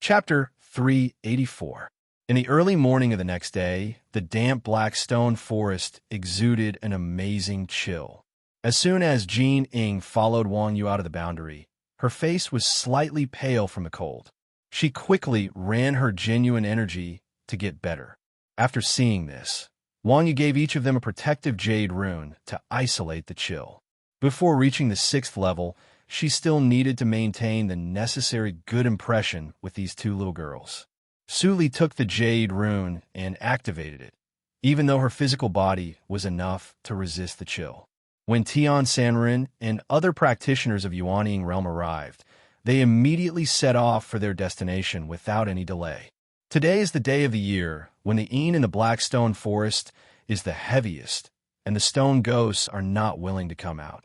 Chapter 384. In the early morning of the next day, the damp black stone forest exuded an amazing chill. As soon as Jean Ying followed Wang Yu out of the boundary, her face was slightly pale from the cold. She quickly ran her genuine energy to get better. After seeing this, Wang Yu gave each of them a protective jade rune to isolate the chill. Before reaching the 6th level, she still needed to maintain the necessary good impression with these two little girls. Su Li took the jade rune and activated it, even though her physical body was enough to resist the chill. When Tian Sanren and other practitioners of Yuanying realm arrived, they immediately set off for their destination without any delay. Today is the day of the year when the Yin in the Black Stone Forest is the heaviest, and the stone ghosts are not willing to come out.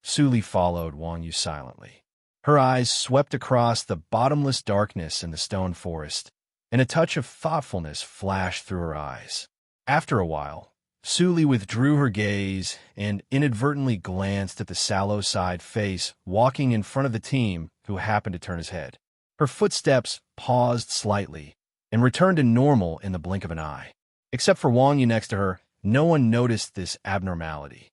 Su Li followed Wang Yu silently. Her eyes swept across the bottomless darkness in the stone forest, and a touch of thoughtfulness flashed through her eyes. After a while, Su Li withdrew her gaze and inadvertently glanced at the sallow-side face walking in front of the team who happened to turn his head. Her footsteps paused slightly and returned to normal in the blink of an eye. Except for Wang Yu next to her, no one noticed this abnormality.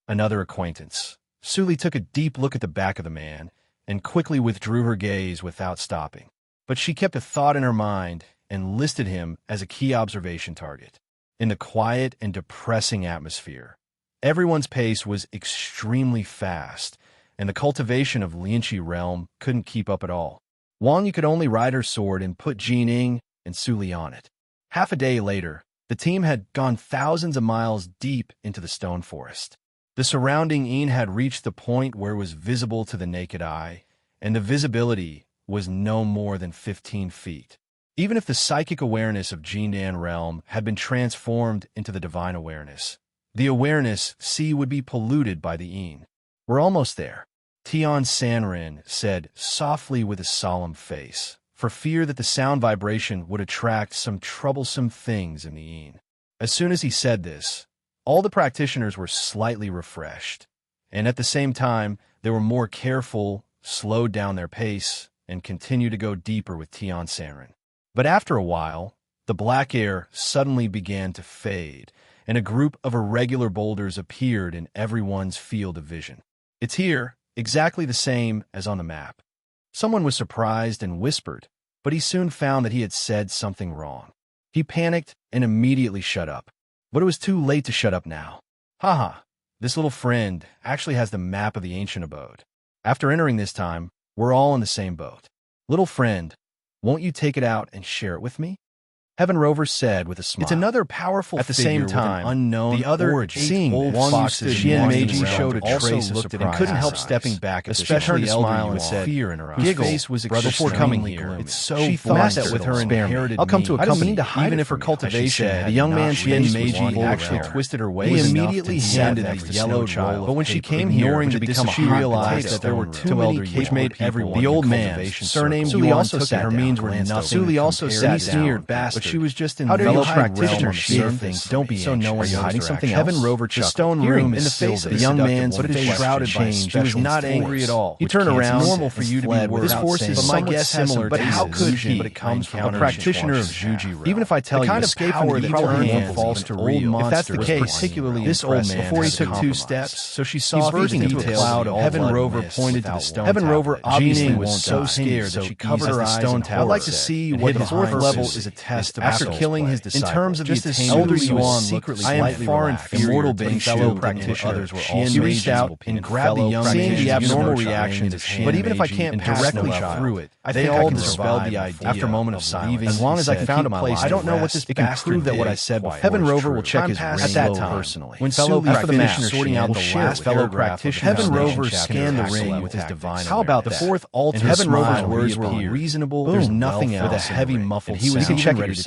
Another acquaintance. Su Li took a deep look at the back of the man and quickly withdrew her gaze without stopping. But she kept a thought in her mind and listed him as a key observation target. In the quiet and depressing atmosphere, everyone's pace was extremely fast, and the cultivation of Lianqi realm couldn't keep up at all. Wang Yu could only ride her sword and put Jean Ying and Su Li on it. Half a day later, the team had gone thousands of miles deep into the stone forest. The surrounding Yin had reached the point where it was visible to the naked eye, and the visibility was no more than 15 feet. Even if the psychic awareness of Jindan realm had been transformed into the divine awareness, the awareness would be polluted by the Yin. We're almost there, Tian Sanren said softly with a solemn face, for fear that the sound vibration would attract some troublesome things in the Yin. As soon as he said this, all the practitioners were slightly refreshed, and at the same time, they were more careful, slowed down their pace, and continued to go deeper with Tian Sanren. But after a while, the black air suddenly began to fade, and a group of irregular boulders appeared in everyone's field of vision. It's here, exactly the same as on the map. Someone was surprised and whispered, but he soon found that he had said something wrong. He panicked and immediately shut up. But it was too late to shut up now. Haha, this little friend actually has the map of the ancient abode. After entering this time, we're all in the same boat. Little friend, won't you take it out and share it with me? Heaven Rover said with a smile. It's another powerful At the figure same time, with an unknown the other origin. Seeing Old Wang Yu foxes she and Meiji walking showed a around trace also of surprise and couldn't help stepping back, especially the the smile and said, fear in her eyes. Whose face was before coming here. gloomy. It's so She thought thought that with her spare me. inherited I'll come to means, accompany to hide even it if her from you, cultivation, said. the young man Not Shin face Meiji was actually full. twisted her He waist. immediately handed handed the the yellow snow child roll. But when she came paper, here, ignoring to the become she she realized realized that there were stone too room. many, which made everyone. The old man, surnamed Suli Yuan, also took sat her down, means were glanced nothing. up, Suli also compared sat down, sneered, bastard. but she was just in How dare you fellow hide realm practitioner. on She the things. surface? Don't be So anxious. no one Are you knows hiding their something? actions? Heaven Rover The chuckled. stone Hearing room this, in the face face of of the young seductive man's woman face shrouded by changed. She was Special not angry force, at all. He which turned can't around. sense Normal it for and you to be fled worried. This without horse saying is a word. somewhat similar. But how could he? But it comes from a practitioner of Juji realm. Even if I tell you, kind of escape power from that evil turned hands from false to old real. If that's the monster case, particularly this old impressive man before he has took two compromised. steps, so she He's saw bursting the into a details. cloud of Heaven blood Rover mist pointed to the without stone. one Heaven Rover tablet. obviously Jean was won't so die. scared that she covered her eyes and tower I'd like to said, see and what the hid fourth behind level Susie. is a test of After Assault's killing play. his disciple, In terms of the just as attainment, elder Yuan Yuan secretly I am slightly far relaxed. inferior Immortal to the Bing fellow Shu practitioner. and others were She also reached out Meiji and grabbed the young man. Seeing the abnormal reactions of hand but even if I Meiji can't and pass directly no through it, they all dispelled survive the idea after a moment of silence. silence. As long as I He found a said, place, I don't know what this it can bastard prove that did. what I said before Heaven is Rover true. will check his At ring that low time, personally. when Fellow Suli practitioners finished sorting out the share last with fellow paragraph of the practitioners. Heaven foundation Rover chapter scanned the of ring Axel with his attack. divine How about awareness. the fourth altar And Heaven smile Rover's words were reappeared? reasonable. Boom, There's nothing well else with a felt heavy and muffled he was sound. even Ready ready to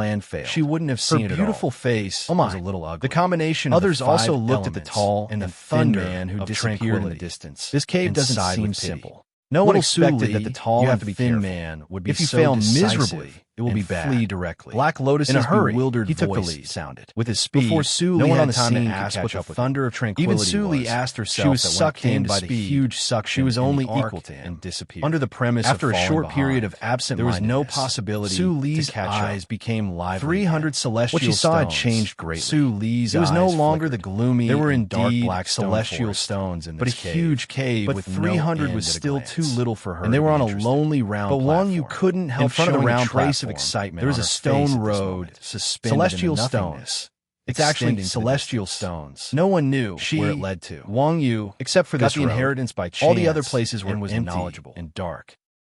plan failed. She wouldn't have seen it Her all. beautiful face Oh my. was a little ugly. The combination Others of the also five looked at the elements tall and and the thin thunder man who of disappeared in the tranquility. distance. This cave and doesn't sighed seem with pity. simple. No one Little expected Suli, that the tall you and have to be thin careful. man would be If you so fail decisive miserably, it will and be bad. flee directly. Black Lotus's In a hurry, bewildered he took the voice lead. sounded. With his speed, Before Suli no one had on the time scene to could ask catch what the up with thunder him. of tranquility Even Suli was. asked herself She was that when it sucked came in to by the speed, huge suction. she was in the only arc equal to him and disappeared. under the premise After of a falling short period behind. of absent There was no possibility Suli's to catch eyes up. became lively. 300 celestial What she saw had stones. changed greatly. Suli's It was no eyes longer flickered. the gloomy There were and dark indeed black stone celestial forest, stones in but a this cave. huge cave But with 300 no was end at a still glance. too little for her And they to were be on a interested. lonely round But platform. Wang couldn't help in front of the showing round a trace of platform, excitement. there was on a her stone face at this road moment. suspended Celestial into stones. nothingness. It's actually extending to the celestial distance. stones. No one knew She, where it led to. Wang Yu, except for got this the road. inheritance by chance. All the other places were and was empty knowledgeable and dark.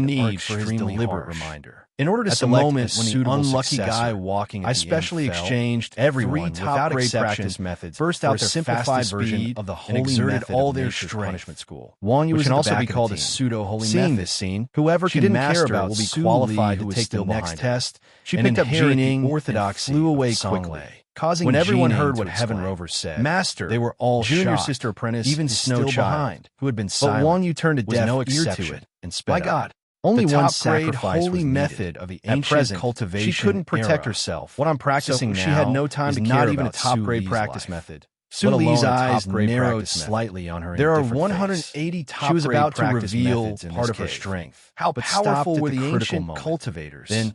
no need are for his extremely deliberate harsh. reminder. In order to At the select moment a when the suitable unlucky successor, guy walking at I the end specially fell, exchanged everyone, three without top-grade exception, practice methods burst for out a their simplified fastest version speed of the and holy exerted method all of their nature's strength. punishment school. Wang Yu which was can at the also back be of the called a team. pseudo-holy Seeing method. this scene, Whoever she can didn't master care it about will be Su qualified Li, to who was take the still next behind her. test. She and picked up inherit Jin the Ing and orthodoxy flew of away Song quickly, Lei. causing When Jin everyone Ing heard to what Heaven exclaim, Rover said, "Master!" they were all Junior shocked. sister apprentice Even is still Snow Child, behind. who had been But silent, Wang Yu turned a was deaf no ear to exception it. and sped My up. God, only the one top-grade sacrifice holy was needed. method of the At ancient present, cultivation she couldn't protect era. herself. What I'm practicing so now she had no time is to not care even a about Su top-grade Li's practice life. method. Su let alone Li's a eyes top-grade narrowed practice method. slightly on her There are indifferent 180 face. top-grade She was about to practice reveal methods in part this of her cave. strength. How but powerful stopped at were the the critical ancient moment. cultivators? Then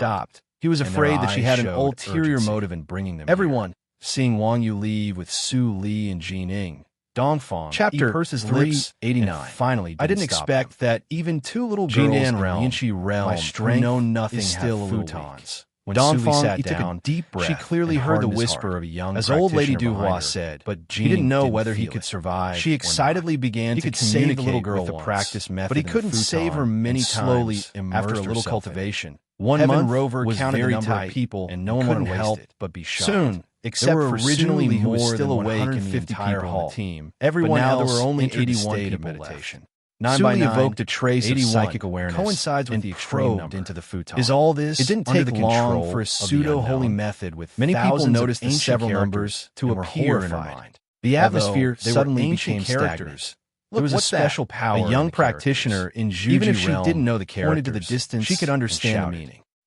stopped. He was afraid that she had an ulterior motive in bringing them Everyone, seeing Wang Yu leave with Su Li and Jin Ing, Dongfang, Chapter purses 389. Finally, I didn't expect that even two little girls Jindan in realm, Yanxi realm my strength who know nothing is still have a little futons. When Dongfang, sat he took down, a deep breath. she clearly and heard the hardened his whisper heart. of a young As old Lady practitioner behind Duhua her, said, but he didn't know whether he feel could it. survive. She excitedly began he to could save the little communicate girl with the once, practice method, but he in the couldn't save her futon many and slowly times immersed after a little herself in it. cultivation. 1 Heaven month Rover was counted very the number tight, of people, and no one couldn't couldn't help help but be shocked. Soon, except were for originally Su Li, who was more still than awake in the 150 entire people hall. on the team. Everyone But now else there were only entered the 81 state of people meditation. left. 9 Su by Li 9, evoked a trace of 81 psychic awareness, coincides with and the extreme probed number. into the futon. Is all this It didn't under take the long control for a of the pseudo-holy unknown? method with Many people thousands of noticed the ancient several characters numbers to and were appear in her horrified. mind. The atmosphere Although they were suddenly ancient became characters. stagnant. Look, There was a what's that? special power A young in the practitioner characters. in Juji Even if she realm didn't know the pointed to the characters, distance she could understand the and meaning.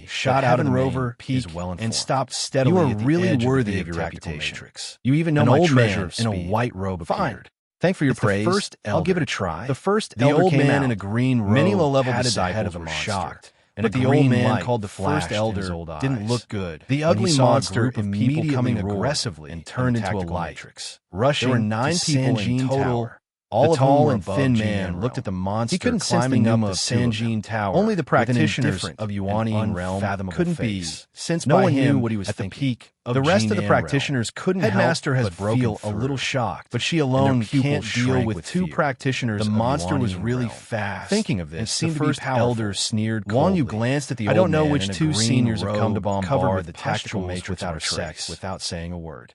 way shot out of the rover peak and stopped steadily. You are really worthy of your reputation. You even know my treasure in a white robe appeared. Thank for your praise. The first elder. I'll give it a try. The first the elder old came man out. in a green robe. Many low-level patted the disciples head of the were monster, shocked. and But a the old green man light called the first flashed in elder his old eyes. didn't look good. The when ugly he saw a monster group of people coming immediately aggressively and turned into a tactical light. matrix. Rushing There were 9 to people in Sanjin total. Tower. All The of whom tall were and above thin Gene man and looked at the realm. monster He couldn't sense the climbing up pneuma the of two of them. Sanjin Tower. Only the with an practitioners indifferent of and Yuanian realm unfathomable couldn't face. be, since No by one him knew what he was at thinking. the peak of The rest of the Gene and practitioners realm. couldn't Headmaster help has but feel broken a little through. shocked, but she And their alone pupils can't deal shrank with with two fear. practitioners. The of monster was Yuanian really realm. fast. Thinking of this, and seemed the to be first powerful. elder sneered Wang coldly. Yu glanced at the I old don't know man which in a two green seniors have come to robe covered bombard with the tactical pustules matrix without of our a trace. sex without saying a word.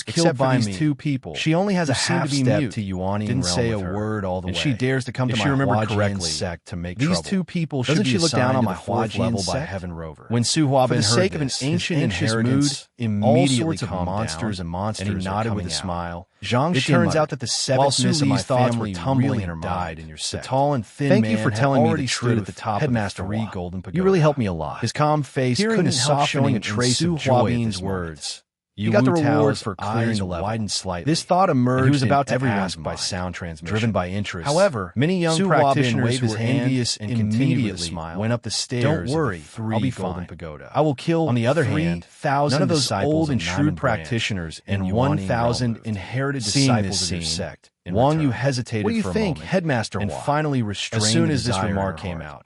was killed except for by these me. 2 people. She only has a who seem half to be step mute, to Yuani didn't realm say a with her, word all the and way. she dares to come If to she my remembered Huajian correctly, sect to make these trouble. 2 people Doesn't should be she look down assigned on to my the 4th Huajian level by sect? Heaven Rover. When Su For Huabin the heard sake of an this, ancient his anxious inheritance, mood all immediately sorts of calmed monsters down, and monsters and he are nodded coming with a out. smile. Zhang It Xin turns muttered, out that the while 7th Su miss of my Li's thoughts family were tumbling really in her died mind. in your The sect. tall and thin Thank man you for had telling me the already stood at the truth, top Headmaster of the 3 Hua. golden pagoda. You really helped me a lot. His calm face Hearing couldn't and help showing softening a in trace Su of joy at Huabin's this words. He got the Wu reward Tao's for clearing eyes the level. widened slightly. This thought and emerged he was about to everyone's ask by mind, sound transmission. driven by interest. However, many young Su Huabin practitioners waved who his were hand envious and immediately went up the stairs. Don't worry, of the 3 I'll be golden fine. pagoda. I will kill On the other hand, 3,000 none of those disciples old of and shrewd Naiman practitioners Brand and and 1,000 1,000 inherited Seeing disciples this of your scene, sect. Wang Yu Yu hesitated what do you for a think, moment, Headmaster and Hua? finally restrained As soon the as this desire in remark her came heart. out,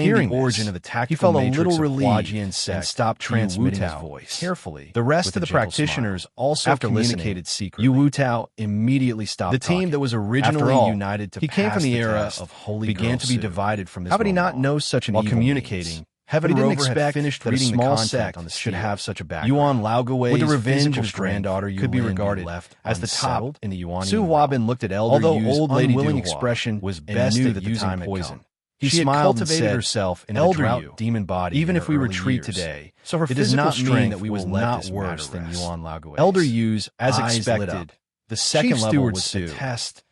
explained Hearing the this, origin of the he tactical felt a matrix little of relieved Huajian and sect stopped transmitting his Wu-Tao voice carefully. The rest with of a the gentle practitioners smile. also After communicated listening, secretly. Yu Wu-Tao immediately stopped The team talking. that was originally After all, united to he came pass from the era test of Holy began Girl to be Sue. divided from this How would he moment not know on. such an While evil communicating, means? Heaven but he didn't Rover had expect finished that a reading the small content sect on the should stele. have such a background. Yuan Laogui's Would the revenge physical of his strength granddaughter could be Yulin regarded left as the top unsettled? in the Yuan Su realm. Huabin looked at Elder Although Yu's old Lady unwilling Duhua expression was and best knew at that the using time had poison. come. She She had smiled and cultivated said, herself into "Elder the drought Yu, demon body even in if her we early retreat years. today, So her it does physical not mean strength that we will was let not this worse matter than rest." Yuan Laogui's. Elder Yu's As eyes lit expected, up. the second Chief level Steward was Su to test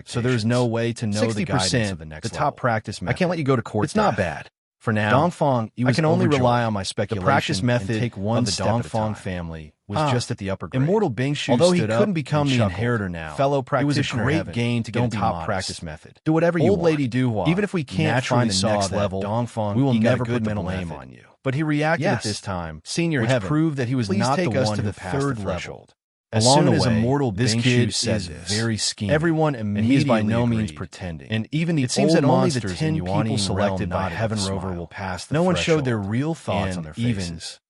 expectations. So there's no way to know the guidance of the next level. Top practice method. I can't let you go to court. It's not bad. For now, Dongfang, I can only rely on my speculation. The practice method take one of the Dongfang family was just at the upper grade. Immortal Bingshu although he couldn't become the inheritor now, fellow practitioner, it was a great gain to get a top practice method. Do whatever you want. Old Lady Duhua, even if we can't find the next level, Dongfang, we will never put the blame on you. But he reacted at this time, Senior Heaven, proved that he was not the one to the third threshold. As soon as Immortal Bingshu is very scheming, everyone immediately and he is by no means pretending. And even the seems that only the 10 people selected by Heaven Rover will pass the threshold. No one showed their real thoughts on their faces.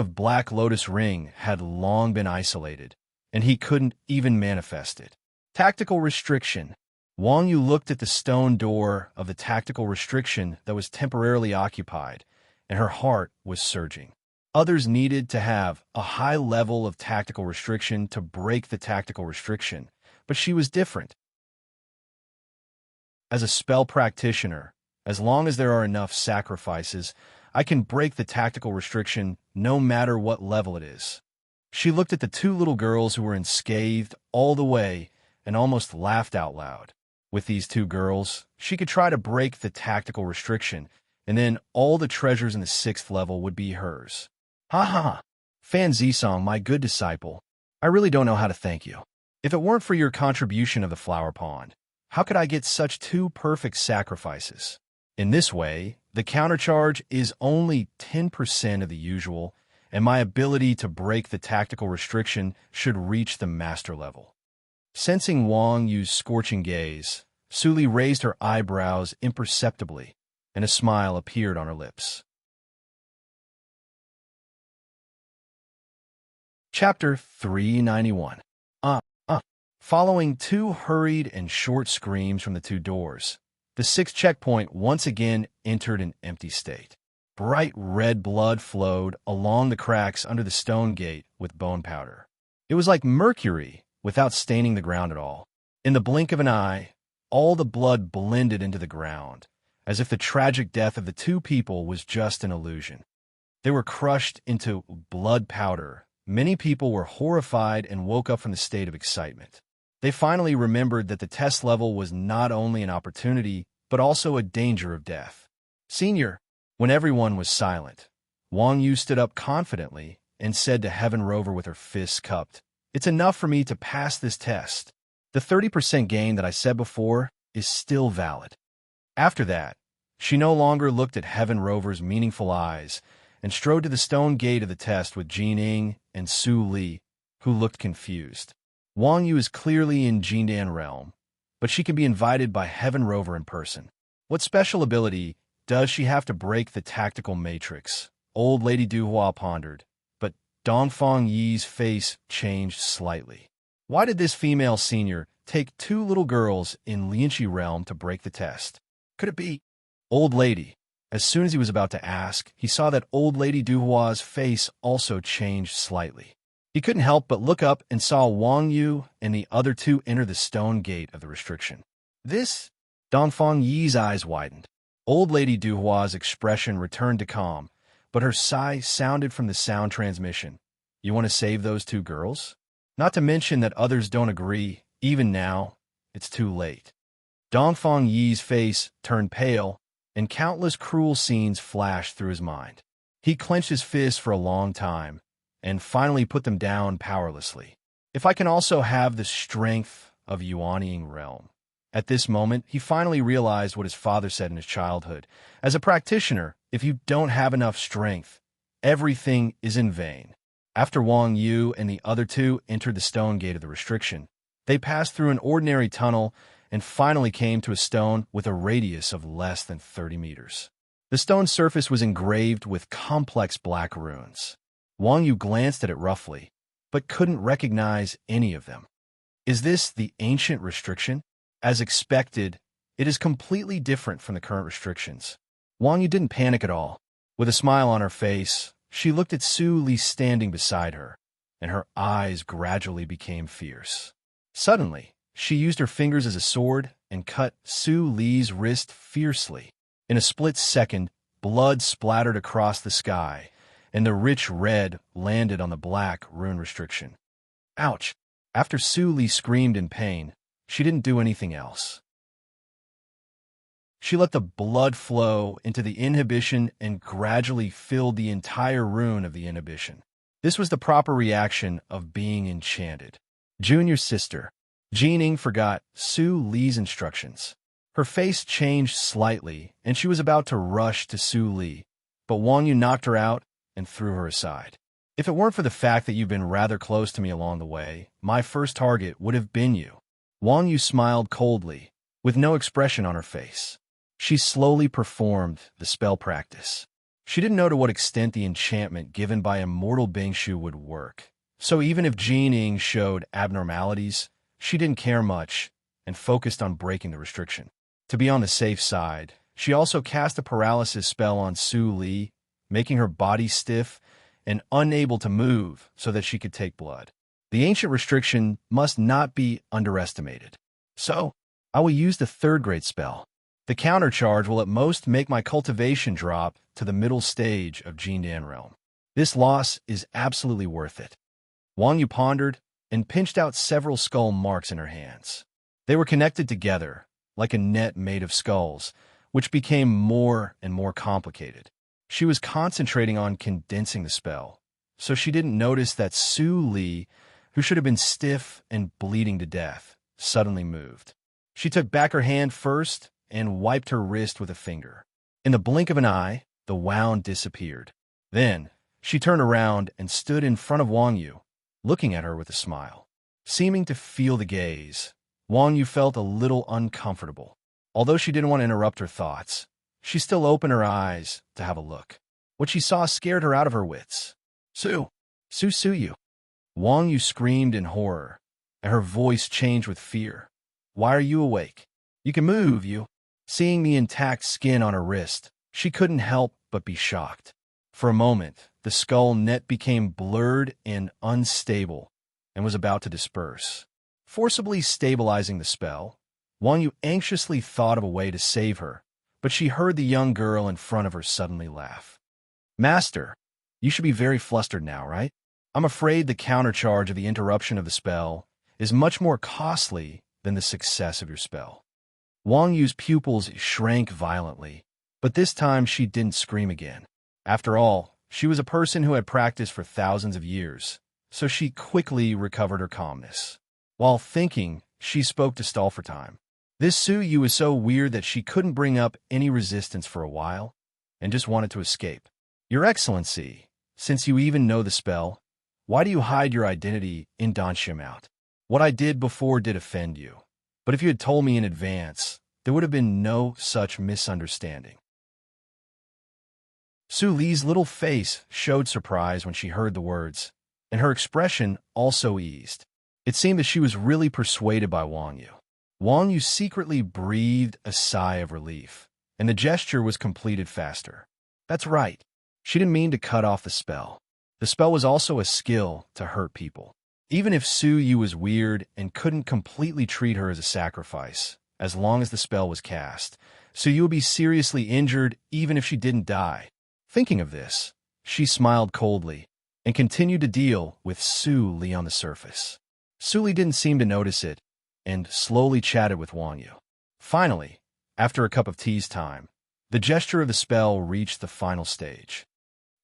of Black Lotus Ring had long been isolated, and he couldn't even manifest it. Tactical restriction. Wang Yu looked at the stone door of the tactical restriction that was temporarily occupied, and her heart was surging. Others needed to have a high level of tactical restriction to break the tactical restriction, but she was different. As a spell practitioner, as long as there are enough sacrifices, I can break the tactical restriction no matter what level it is. She looked at the two little girls who were unscathed all the way and almost laughed out loud. With these two girls, she could try to break the tactical restriction, and then all the treasures in the 6th level would be hers. Ha ha! Fan Zisong, my good disciple, I really don't know how to thank you. If it weren't for your contribution of the flower pond, how could I get such two perfect sacrifices? In this way, the countercharge is only 10% of the usual, and my ability to break the tactical restriction should reach the master level. Sensing Wang Yu's scorching gaze, Su Li raised her eyebrows imperceptibly, and a smile appeared on her lips. Chapter 391. Following two hurried and short screams from the two doors, the sixth checkpoint once again entered an empty state. Bright red blood flowed along the cracks under the stone gate with bone powder. It was like mercury without staining the ground at all. In the blink of an eye, all the blood blended into the ground, as if the tragic death of the two people was just an illusion. They were crushed into blood powder. Many people were horrified and woke up from the state of excitement. They finally remembered that the test level was not only an opportunity, but also a danger of death. Senior, when everyone was silent, Wang Yu stood up confidently and said to Heaven Rover with her fists cupped, "It's enough for me to pass this test. The 30% gain that I said before is still valid." After that, she no longer looked at Heaven Rover's meaningful eyes and strode to the stone gate of the test with Jin Ying and Su Li, who looked confused. Wang Yu is clearly in Jindan realm, but she can be invited by Heaven Rover in person. What special ability does she have to break the tactical matrix? Old Lady Duhua pondered, but Dongfang Yi's face changed slightly. Why did this female senior take two little girls in Lianxi realm to break the test? Could it be Old Lady? As soon as he was about to ask, he saw that Old Lady Duhua's face also changed slightly. He couldn't help but look up and saw Wang Yu and the other two enter the stone gate of the restriction. This? Dongfang Yi's eyes widened. Old Lady Duhua's expression returned to calm, but her sigh sounded from the sound transmission. You want to save those two girls? Not to mention that others don't agree. Even now, it's too late. Dongfang Yi's face turned pale, and countless cruel scenes flashed through his mind. He clenched his fists for a long time, and finally put them down powerlessly. If I can also have the strength of Yuanying realm. At this moment, he finally realized what his father said in his childhood. As a practitioner, if you don't have enough strength, everything is in vain. After Wang Yu and the other two entered the stone gate of the restriction, they passed through an ordinary tunnel and finally came to a stone with a radius of less than 30 meters. The stone surface was engraved with complex black runes. Wang Yu glanced at it roughly, but couldn't recognize any of them. Is this the ancient restriction? As expected, it is completely different from the current restrictions. Wang Yu didn't panic at all. With a smile on her face, she looked at Su Li standing beside her, and her eyes gradually became fierce. Suddenly, she used her fingers as a sword and cut Su Li's wrist fiercely. In a split second, blood splattered across the sky, and the rich red landed on the black rune restriction. Ouch! After Su Li screamed in pain, she didn't do anything else. She let the blood flow into the inhibition and gradually filled the entire rune of the inhibition. This was the proper reaction of being enchanted. Junior sister. Jin Ying forgot Su Li's instructions. Her face changed slightly, and she was about to rush to Su Li, but Wang Yu knocked her out and threw her aside. If it weren't for the fact that you've been rather close to me along the way, my first target would have been you. Wang Yu smiled coldly, with no expression on her face. She slowly performed the spell practice. She didn't know to what extent the enchantment given by immortal Bingshu would work. So even if Jin Ying showed abnormalities, she didn't care much and focused on breaking the restriction. To be on the safe side, she also cast a paralysis spell on Su Li, making her body stiff and unable to move so that she could take blood. The ancient restriction must not be underestimated. So, I will use the third-grade spell. The countercharge will at most make my cultivation drop to the middle stage of Jindan realm. This loss is absolutely worth it. Wang Yu pondered and pinched out several skull marks in her hands. They were connected together, like a net made of skulls, which became more and more complicated. She was concentrating on condensing the spell, so she didn't notice that Su Li, who should have been stiff and bleeding to death, suddenly moved. She took back her hand first and wiped her wrist with a finger. In the blink of an eye, the wound disappeared. Then, she turned around and stood in front of Wang Yu, looking at her with a smile. Seeming to feel the gaze, Wang Yu felt a little uncomfortable. Although she didn't want to interrupt her thoughts, she still opened her eyes to have a look. What she saw scared her out of her wits. Su Yu. Wang Yu screamed in horror, and her voice changed with fear. Why are you awake? You can move, you. Seeing the intact skin on her wrist, she couldn't help but be shocked. For a moment, the skull net became blurred and unstable and was about to disperse. Forcibly stabilizing the spell, Wang Yu anxiously thought of a way to save her, but she heard the young girl in front of her suddenly laugh. Master, you should be very flustered now, right? I'm afraid the countercharge of the interruption of the spell is much more costly than the success of your spell. Wang Yu's pupils shrank violently, but this time she didn't scream again. After all, she was a person who had practiced for thousands of years, so she quickly recovered her calmness. While thinking, she spoke to stall for time. This Su Yu was so weird that she couldn't bring up any resistance for a while, and just wanted to escape. Your Excellency, since you even know the spell, why do you hide your identity in Danxiamout? What I did before did offend you, but if you had told me in advance, there would have been no such misunderstanding. Su Li's little face showed surprise when she heard the words, and her expression also eased. It seemed that she was really persuaded by Wang Yu. Wang Yu secretly breathed a sigh of relief, and the gesture was completed faster. That's right. She didn't mean to cut off the spell. The spell was also a skill to hurt people. Even if Su Yu was weird and couldn't completely treat her as a sacrifice, as long as the spell was cast, Su Yu would be seriously injured even if she didn't die. Thinking of this, she smiled coldly and continued to deal with Su Li on the surface. Su Li didn't seem to notice it and slowly chatted with Wang Yu. Finally, after a cup of tea's time, the gesture of the spell reached the final stage.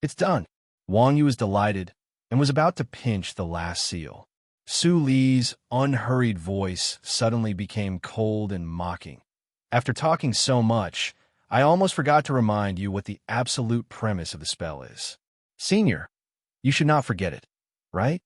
It's done. Wang Yu was delighted and was about to pinch the last seal. Su Li's unhurried voice suddenly became cold and mocking. After talking so much, I almost forgot to remind you what the absolute premise of the spell is. Senior, you should not forget it, right?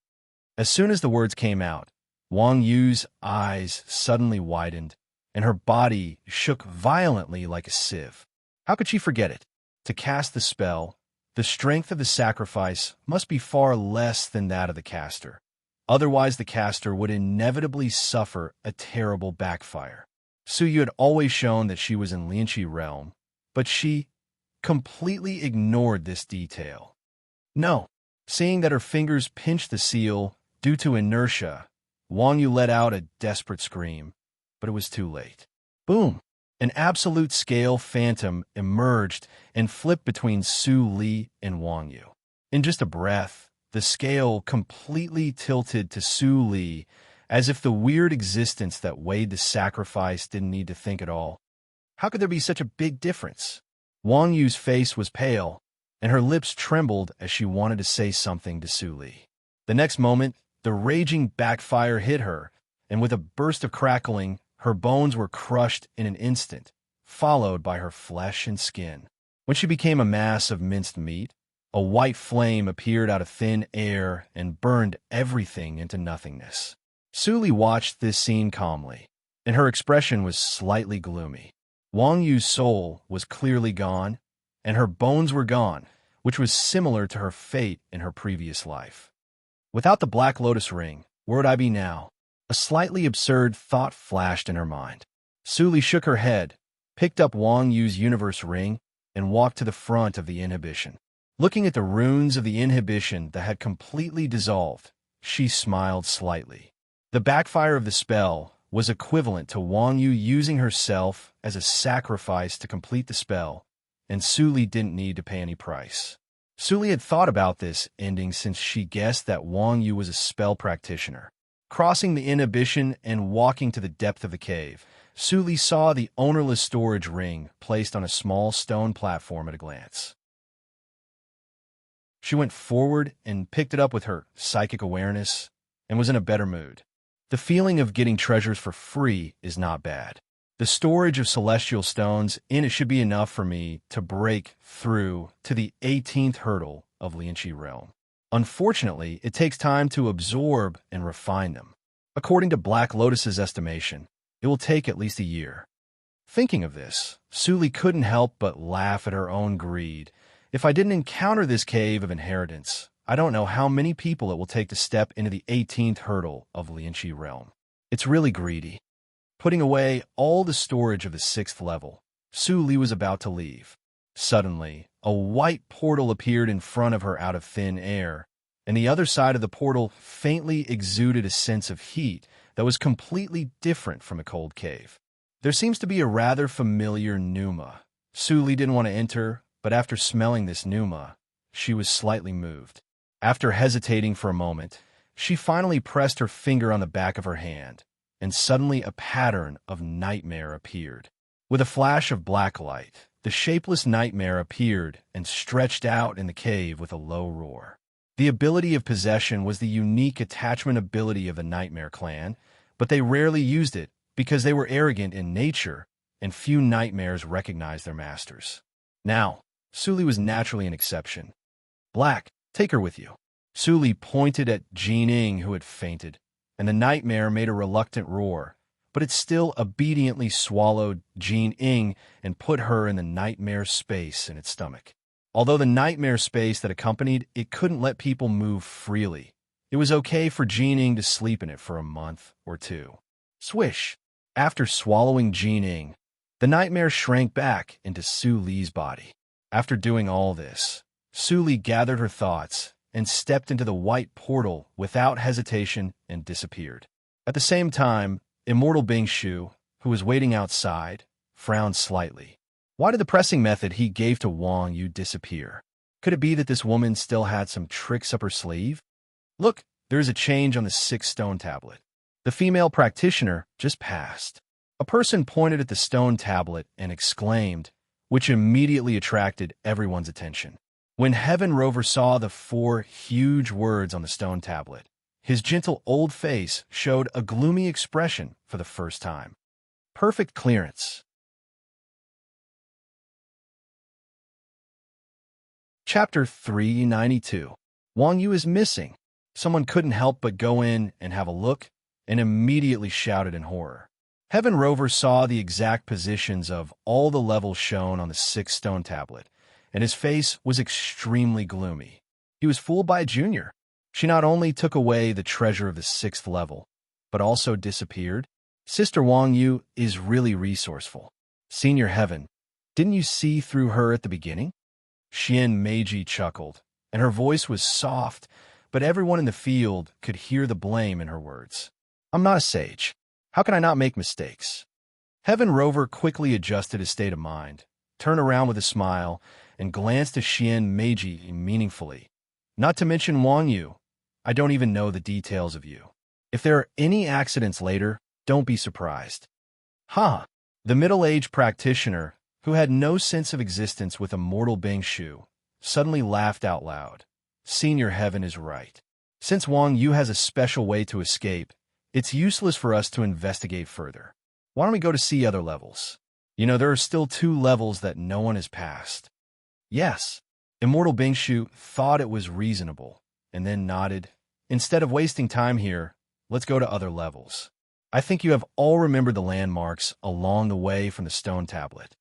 As soon as the words came out, Wang Yu's eyes suddenly widened, and her body shook violently like a sieve. How could she forget it? To cast the spell, the strength of the sacrifice must be far less than that of the caster. Otherwise, the caster would inevitably suffer a terrible backfire. Su Yu had always shown that she was in Lianqi realm, but she completely ignored this detail. No, seeing that her fingers pinched the seal due to inertia, Wang Yu let out a desperate scream, but it was too late. Boom! An absolute scale phantom emerged and flipped between Su Li and Wang Yu. In just a breath, the scale completely tilted to Su Li, as if the weird existence that weighed the sacrifice didn't need to think at all. How could there be such a big difference? Wang Yu's face was pale, and her lips trembled as she wanted to say something to Su Li. The next moment, the raging backfire hit her, and with a burst of crackling, her bones were crushed in an instant, followed by her flesh and skin. When she became a mass of minced meat, a white flame appeared out of thin air and burned everything into nothingness. Su Li watched this scene calmly, and her expression was slightly gloomy. Wang Yu's soul was clearly gone, and her bones were gone, which was similar to her fate in her previous life. Without the Black Lotus ring, where would I be now? A slightly absurd thought flashed in her mind. Su Li shook her head, picked up Wang Yu's universe ring, and walked to the front of the inhibition. Looking at the runes of the inhibition that had completely dissolved, she smiled slightly. The backfire of the spell was equivalent to Wang Yu using herself as a sacrifice to complete the spell, and Su Li didn't need to pay any price. Su Li had thought about this ending since she guessed that Wang Yu was a spell practitioner. Crossing the inhibition and walking to the depth of the cave, Su Li saw the ownerless storage ring placed on a small stone platform at a glance. She went forward and picked it up with her psychic awareness and was in a better mood. The feeling of getting treasures for free is not bad. The storage of celestial stones in it should be enough for me to break through to the 18th hurdle of Lianqi realm. Unfortunately, it takes time to absorb and refine them. According to Black Lotus's estimation, it will take at least a year. Thinking of this, Suli couldn't help but laugh at her own greed. If I didn't encounter this cave of inheritance, I don't know how many people it will take to step into the 18th hurdle of Lianqi realm. It's really greedy. Putting away all the storage of the 6th level, Suli was about to leave. Suddenly, a white portal appeared in front of her out of thin air, and the other side of the portal faintly exuded a sense of heat that was completely different from a cold cave. There seems to be a rather familiar pneuma. Suli didn't want to enter, but after smelling this pneuma, she was slightly moved. After hesitating for a moment, she finally pressed her finger on the back of her hand, and suddenly a pattern of nightmare appeared. With a flash of black light, the shapeless nightmare appeared and stretched out in the cave with a low roar. The ability of possession was the unique attachment ability of the Nightmare clan, but they rarely used it because they were arrogant in nature, and few nightmares recognized their masters. Now, Suli was naturally an exception. Black, take her with you. Suli pointed at Jining, who had fainted, and the nightmare made a reluctant roar, but it still obediently swallowed Jining and put her in the nightmare space in its stomach. Although the nightmare space that accompanied it couldn't let people move freely, it was okay for Jining to sleep in it for a month or two. Swish! After swallowing Jining, the nightmare shrank back into Suli's body. After doing all this, Suli gathered her thoughts and stepped into the white portal without hesitation and disappeared. At the same time, Immortal Bingshu, who was waiting outside, frowned slightly. Why did the pressing method he gave to Wang Yu disappear? Could it be that this woman still had some tricks up her sleeve? Look, there is a change on the 6th stone tablet. The female practitioner just passed. A person pointed at the stone tablet and exclaimed, which immediately attracted everyone's attention. When Heaven Rover saw the 4 huge words on the stone tablet, his gentle old face showed a gloomy expression for the first time. Perfect clearance. Chapter 392. Wang Yu is missing. Someone couldn't help but go in and have a look, and immediately shouted in horror. Heaven Rover saw the exact positions of all the levels shown on the 6th stone tablet, and his face was extremely gloomy. He was fooled by a junior. She not only took away the treasure of the 6th level, but also disappeared. Sister Wang Yu is really resourceful. Senior Heaven, didn't you see through her at the beginning? Xian Meiji chuckled, and her voice was soft, but everyone in the field could hear the blame in her words. I'm not a sage. How can I not make mistakes? Heaven Rover quickly adjusted his state of mind, turned around with a smile, and glanced at Xian Meiji meaningfully. Not to mention Wang Yu. I don't even know the details of you. If there are any accidents later, don't be surprised. Ha! The middle-aged practitioner, who had no sense of existence with Immortal Bingshu, suddenly laughed out loud. Senior Heaven is right. Since Wang Yu has a special way to escape, it's useless for us to investigate further. Why don't we go to see other levels? You know, there are still 2 levels that no one has passed. Yes. Immortal Bingshu thought it was reasonable, and then nodded. Instead of wasting time here, let's go to other levels. I think you have all remembered the landmarks along the way from the stone tablet.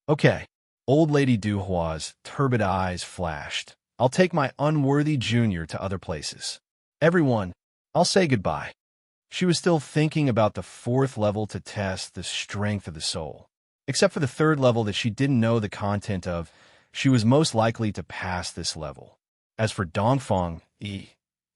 Okay. Old Lady Duhua's turbid eyes flashed. I'll take my unworthy junior to other places. Everyone, I'll say goodbye. She was still thinking about the 4th level to test the strength of the soul. Except for the 3rd level that she didn't know the content of, she was most likely to pass this level. As for Dongfang Yi,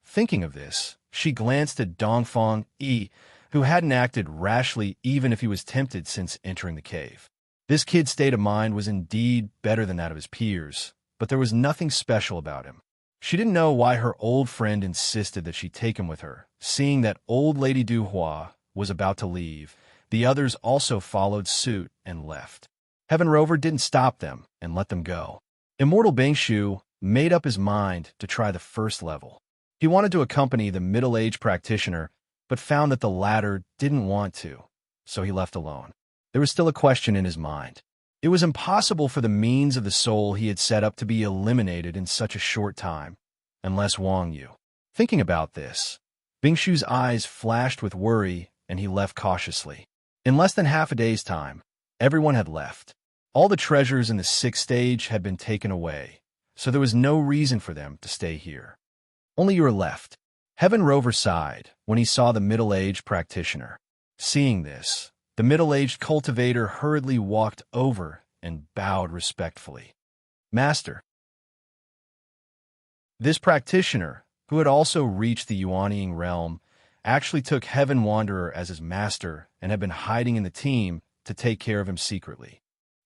thinking of this, she glanced at Dongfang Yi, who hadn't acted rashly even if he was tempted since entering the cave. This kid's state of mind was indeed better than that of his peers, but there was nothing special about him. She didn't know why her old friend insisted that she take him with her. Seeing that old Lady Duhua was about to leave, the others also followed suit and left. Heaven Rover didn't stop them and let them go. Immortal Bingshu made up his mind to try the first level. He wanted to accompany the middle-aged practitioner, but found that the latter didn't want to, so he left alone. There was still a question in his mind. It was impossible for the means of the soul he had set up to be eliminated in such a short time, unless Wang Yu. Thinking about this, Bingshu's eyes flashed with worry, and he left cautiously. In less than half a day's time, everyone had left. All the treasures in the 6th stage had been taken away, so there was no reason for them to stay here. Only you were left. Heaven Rover sighed when he saw the middle-aged practitioner. Seeing this, the middle-aged cultivator hurriedly walked over and bowed respectfully. Master. This practitioner, who had also reached the Yuanying realm, actually took Heaven Wanderer as his master and had been hiding in the team to take care of him secretly.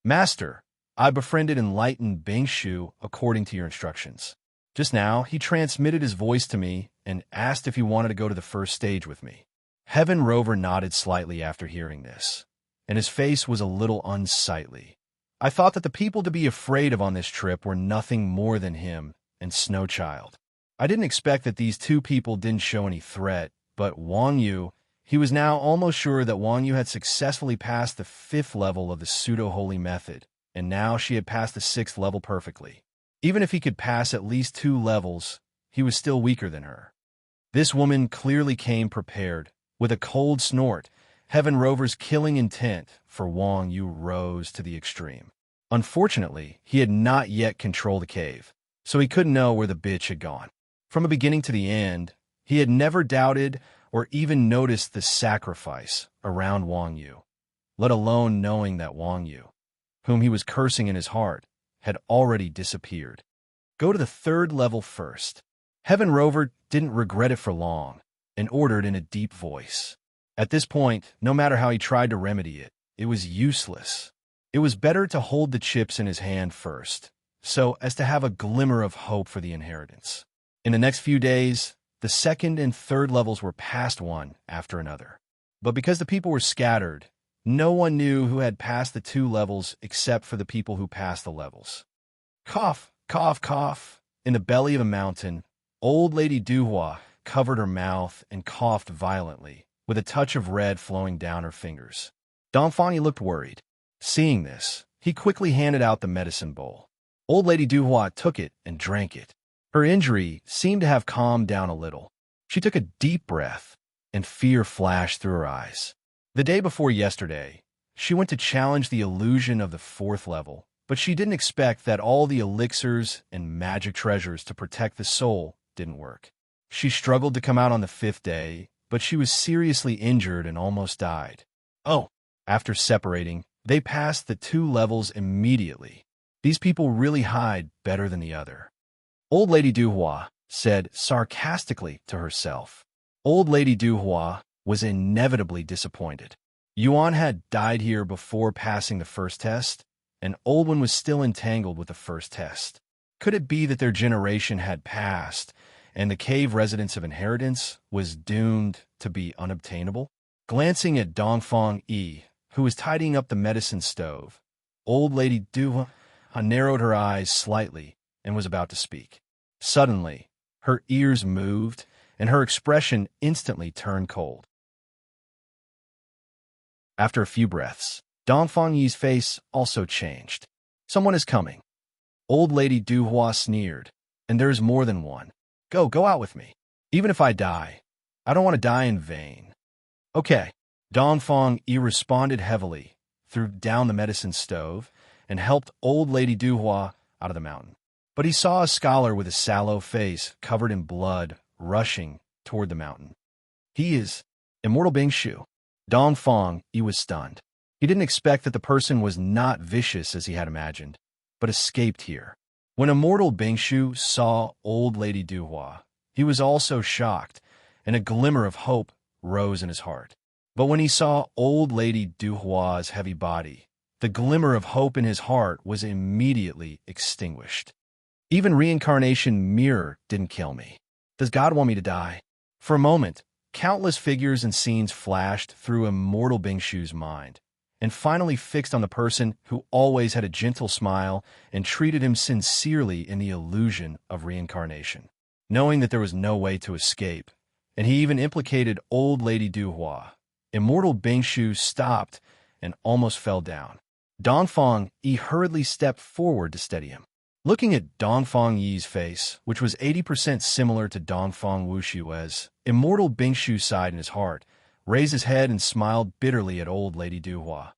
Master, I befriended enlightened Bingshu according to your instructions. Just now, he transmitted his voice to me and asked if he wanted to go to the 1st stage with me. Heaven Rover nodded slightly after hearing this, and his face was a little unsightly. I thought that the people to be afraid of on this trip were nothing more than him and Snow Child. I didn't expect that these two people didn't show any threat, but Wang Yu, he was now almost sure that Wang Yu had successfully passed the 5th level of the pseudo-holy method, and now she had passed the 6th level perfectly. Even if he could pass at least 2 levels, he was still weaker than her. This woman clearly came prepared. With a cold snort, Heaven Rover's killing intent for Wang Yu rose to the extreme. Unfortunately, he had not yet controlled the cave, so he couldn't know where the bitch had gone. From the beginning to the end, he had never doubted or even noticed the sacrifice around Wang Yu, let alone knowing that Wang Yu, whom he was cursing in his heart, had already disappeared. Go to the 3rd level first. Heaven Rover didn't regret it for long, and ordered in a deep voice. At this point, no matter how he tried to remedy it, it was useless. It was better to hold the chips in his hand first, so as to have a glimmer of hope for the inheritance. In the next few days, the 2nd and 3rd levels were passed one after another. But because the people were scattered, no one knew who had passed the 2 levels except for the people who passed the levels. Cough, cough, cough. In the belly of a mountain, old lady Duhua covered her mouth and coughed violently, with a touch of red flowing down her fingers. Dongfang looked worried. Seeing this, he quickly handed out the medicine bowl. Old lady Duhua took it and drank it. Her injury seemed to have calmed down a little. She took a deep breath, and fear flashed through her eyes. The day before yesterday, she went to challenge the illusion of the 4th level, but she didn't expect that all the elixirs and magic treasures to protect the soul didn't work. She struggled to come out on the 5th day, but she was seriously injured and almost died. Oh, after separating, they passed the 2 levels immediately. These people really hide better than the other. Old Lady Duhua said sarcastically to herself. Old Lady Duhua was inevitably disappointed. Yuan had died here before passing the 1st test, and Old One was still entangled with the 1st test. Could it be that their generation had passed, and the cave residence of inheritance was doomed to be unobtainable? Glancing at Dongfang Yi, who was tidying up the medicine stove, Old Lady Duhua narrowed her eyes slightly and was about to speak. Suddenly, her ears moved, and her expression instantly turned cold. After a few breaths, Dongfang Yi's face also changed. Someone is coming. Old Lady Duhua sneered, and there's more than one. Go out with me. Even if I die, I don't want to die in vain. Okay. Dongfang Yi responded heavily, threw down the medicine stove, and helped Old Lady Duhua out of the mountain. But he saw a scholar with a sallow face covered in blood rushing toward the mountain. He is Immortal Bingshu. Dongfang Yi was stunned. He didn't expect that the person was not vicious as he had imagined, but escaped here. When Immortal Bingshu saw Old Lady Duhua, he was also shocked, and a glimmer of hope rose in his heart. But when he saw Old Lady Duhua's heavy body, the glimmer of hope in his heart was immediately extinguished. Even reincarnation mirror didn't kill me. Does God want me to die? For a moment, countless figures and scenes flashed through Immortal Bingshu's mind, and finally fixed on the person who always had a gentle smile and treated him sincerely in the illusion of reincarnation. Knowing that there was no way to escape, and he even implicated old Lady Duhua, immortal Bingshu stopped and almost fell down. Dongfang Yi hurriedly stepped forward to steady him. Looking at Dongfang Yi's face, which was 80% similar to Dongfang Wushui's, immortal Bingshu sighed in his heart, raised his head and smiled bitterly at old Lady Duhua.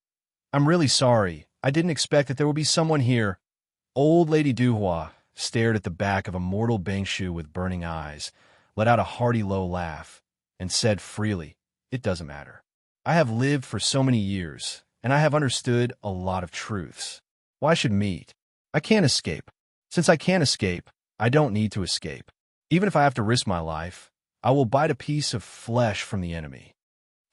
"I'm really sorry. I didn't expect that there would be someone here." Old Lady Duhua stared at the back of immortal Bingshu with burning eyes, let out a hearty low laugh, and said freely, "It doesn't matter. I have lived for so many years, and I have understood a lot of truths. Why should meet? I can't escape. Since I can't escape, I don't need to escape. Even if I have to risk my life, I will bite a piece of flesh from the enemy."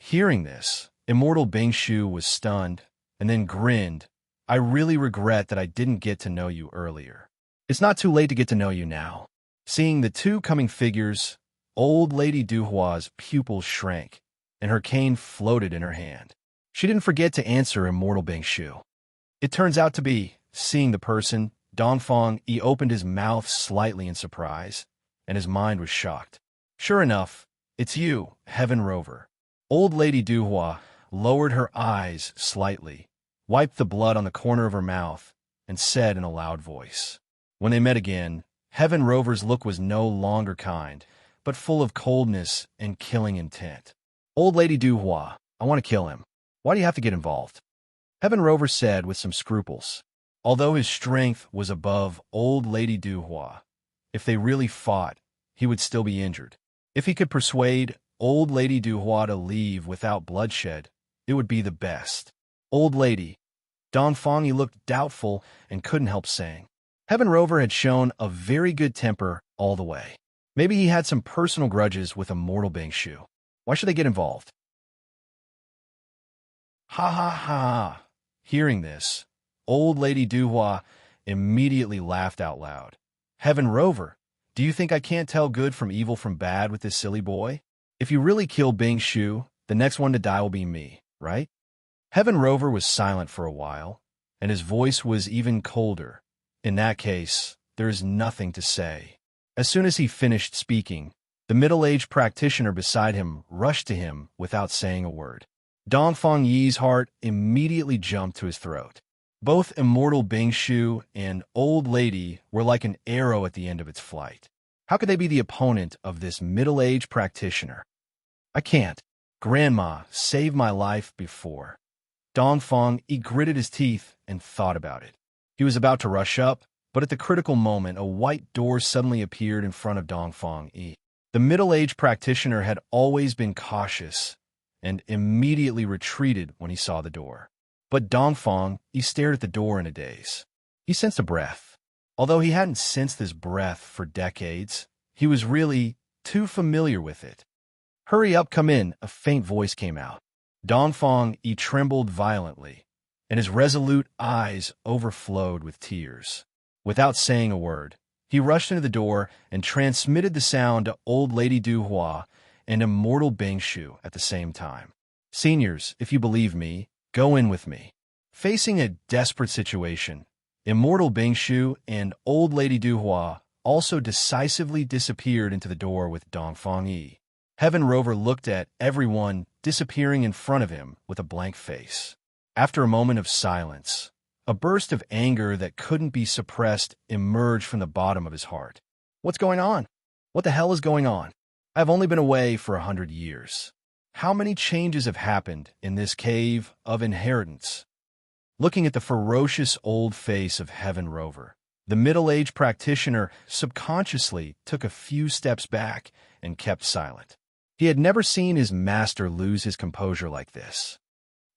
Hearing this, immortal Bingshu was stunned, and then grinned. "I really regret that I didn't get to know you earlier. It's not too late to get to know you now." Seeing the two coming figures, old Lady Duhua's pupils shrank, and her cane floated in her hand. She didn't forget to answer immortal Bingshu. It turns out to be, seeing the person, Dongfang Yi opened his mouth slightly in surprise, and his mind was shocked. "Sure enough, it's you, Heaven Rover." Old Lady Duhua lowered her eyes slightly, wiped the blood on the corner of her mouth, and said in a loud voice. When they met again, Heaven Rover's look was no longer kind, but full of coldness and killing intent. "Old Lady Duhua, I want to kill him. Why do you have to get involved?" Heaven Rover said with some scruples. Although his strength was above old Lady Duhua, if they really fought, he would still be injured. If he could persuade old Lady Duhua to leave without bloodshed, it would be the best. "Old Lady." Dongfang Yi looked doubtful and couldn't help saying. Heaven Rover had shown a very good temper all the way. Maybe he had some personal grudges with immortal Bingshu. Why should they get involved? Ha ha ha. Hearing this, old Lady Duhua immediately laughed out loud. "Heaven Rover, do you think I can't tell good from evil from bad with this silly boy? If you really kill Bingshu, the next one to die will be me, right?" Heaven Rover was silent for a while, and his voice was even colder. "In that case, there is nothing to say." As soon as he finished speaking, the middle-aged practitioner beside him rushed to him without saying a word. Dongfang Yi's heart immediately jumped to his throat. Both immortal Bingshu and old lady were like an arrow at the end of its flight. How could they be the opponent of this middle-aged practitioner? "I can't. Grandma saved my life before." Dongfang Yi gritted his teeth and thought about it. He was about to rush up, but at the critical moment, a white door suddenly appeared in front of Dongfang Yi. The middle-aged practitioner had always been cautious and immediately retreated when he saw the door. But Dongfang Yi stared at the door in a daze. He sensed a breath. Although he hadn't sensed this breath for decades, he was really too familiar with it. "Hurry up, come in," a faint voice came out. Dongfang Yi trembled violently, and his resolute eyes overflowed with tears. Without saying a word, he rushed into the door and transmitted the sound to old Lady Duhua and immortal Bingshu at the same time. "Seniors, if you believe me, go in with me." Facing a desperate situation, immortal Bingshu and old Lady Duhua also decisively disappeared into the door with Dongfang Yi. Heaven Rover looked at everyone disappearing in front of him with a blank face. After a moment of silence, a burst of anger that couldn't be suppressed emerged from the bottom of his heart. "What's going on? What the hell is going on? I've only been away for 100 years. How many changes have happened in this cave of inheritance?" Looking at the ferocious old face of Heaven Rover, the middle-aged practitioner subconsciously took a few steps back and kept silent. He had never seen his master lose his composure like this.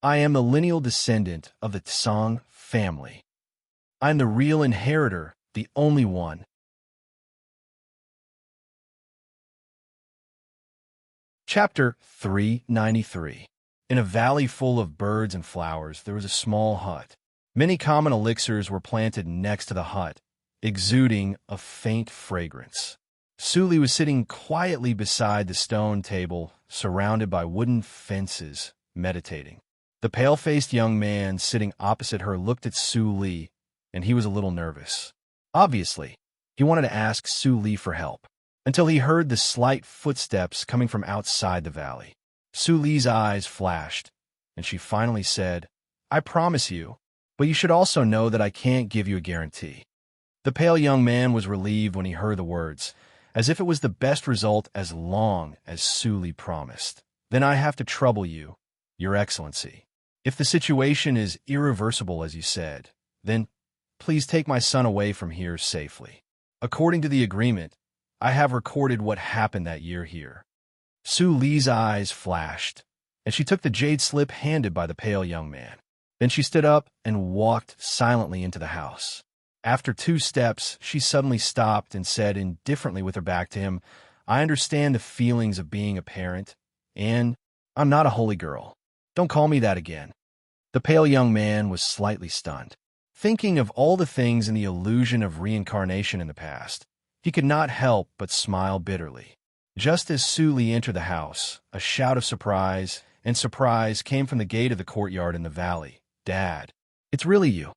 "I am the lineal descendant of the Tsang family. I'm the real inheritor, the only one." Chapter 393. In a valley full of birds and flowers, there was a small hut. Many common elixirs were planted next to the hut, exuding a faint fragrance. Suli was sitting quietly beside the stone table, surrounded by wooden fences, meditating. The pale-faced young man sitting opposite her looked at Su Li, and he was a little nervous. Obviously, he wanted to ask Su Li for help, until he heard the slight footsteps coming from outside the valley. Su Li's eyes flashed, and she finally said, "I promise you, but you should also know that I can't give you a guarantee." The pale young man was relieved when he heard the words, as if it was the best result as long as Su Li promised. "Then I have to trouble you, Your Excellency. If the situation is irreversible as you said, then please take my son away from here safely. According to the agreement, I have recorded what happened that year here." Su Li's eyes flashed, and she took the jade slip handed by the pale young man. Then she stood up and walked silently into the house. After 2 steps, she suddenly stopped and said indifferently with her back to him, "I understand the feelings of being a parent, and I'm not a holy girl. Don't call me that again." The pale young man was slightly stunned. Thinking of all the things in the illusion of reincarnation in the past, he could not help but smile bitterly. Just as Su Li entered the house, a shout of surprise came from the gate of the courtyard in the valley. "Dad, it's really you."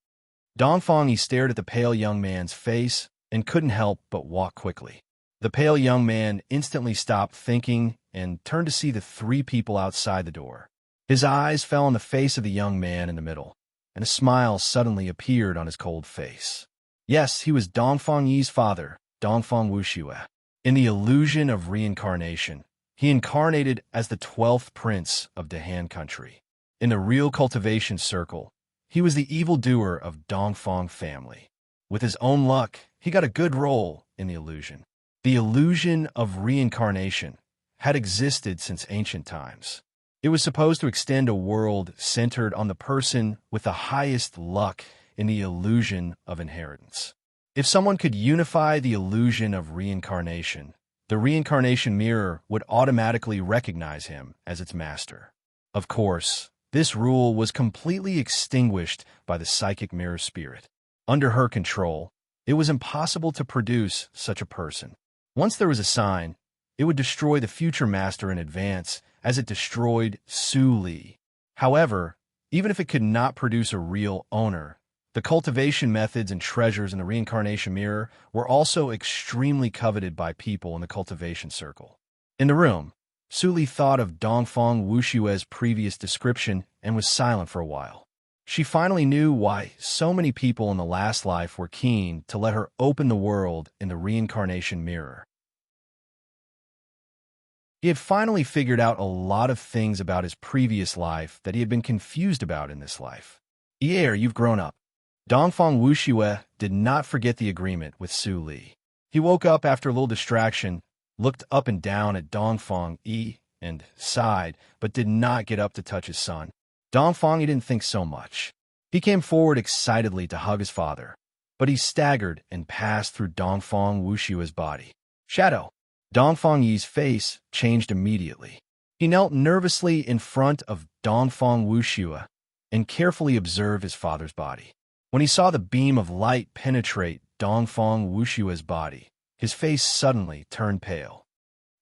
Dongfang stared at the pale young man's face and couldn't help but walk quickly. The pale young man instantly stopped thinking and turned to see the 3 people outside the door. His eyes fell on the face of the young man in the middle, and a smile suddenly appeared on his cold face. Yes, he was Dongfang Yi's father, Dongfang Wuxue. In the illusion of reincarnation, he incarnated as the 12th prince of Dahan country. In the real cultivation circle, he was the evildoer of Dongfang family. With his own luck, he got a good role in the illusion. The illusion of reincarnation had existed since ancient times. It was supposed to extend a world centered on the person with the highest luck in the illusion of inheritance. If someone could unify the illusion of reincarnation, the reincarnation mirror would automatically recognize him as its master. Of course, this rule was completely extinguished by the psychic mirror spirit. Under her control, it was impossible to produce such a person. Once there was a sign, it would destroy the future master in advance, as it destroyed Su Li. However, even if it could not produce a real owner, the cultivation methods and treasures in the reincarnation mirror were also extremely coveted by people in the cultivation circle. In the room, Su Li thought of Dongfang Wuxue's previous description and was silent for a while. She finally knew why so many people in the last life were keen to let her open the world in the reincarnation mirror. He had finally figured out a lot of things about his previous life that he had been confused about in this life. "Yeah, you've grown up." Dongfang Wuxue did not forget the agreement with Su Li. He woke up after a little distraction, looked up and down at Dongfang Yi, and sighed, but did not get up to touch his son. Dongfang Yi didn't think so much. He came forward excitedly to hug his father, but he staggered and passed through Dongfang Wuxue's body. "Shadow." Dongfang Yi's face changed immediately. He knelt nervously in front of Dongfang Wuxue and carefully observed his father's body. When he saw the beam of light penetrate Dongfang Wuxue's body, his face suddenly turned pale.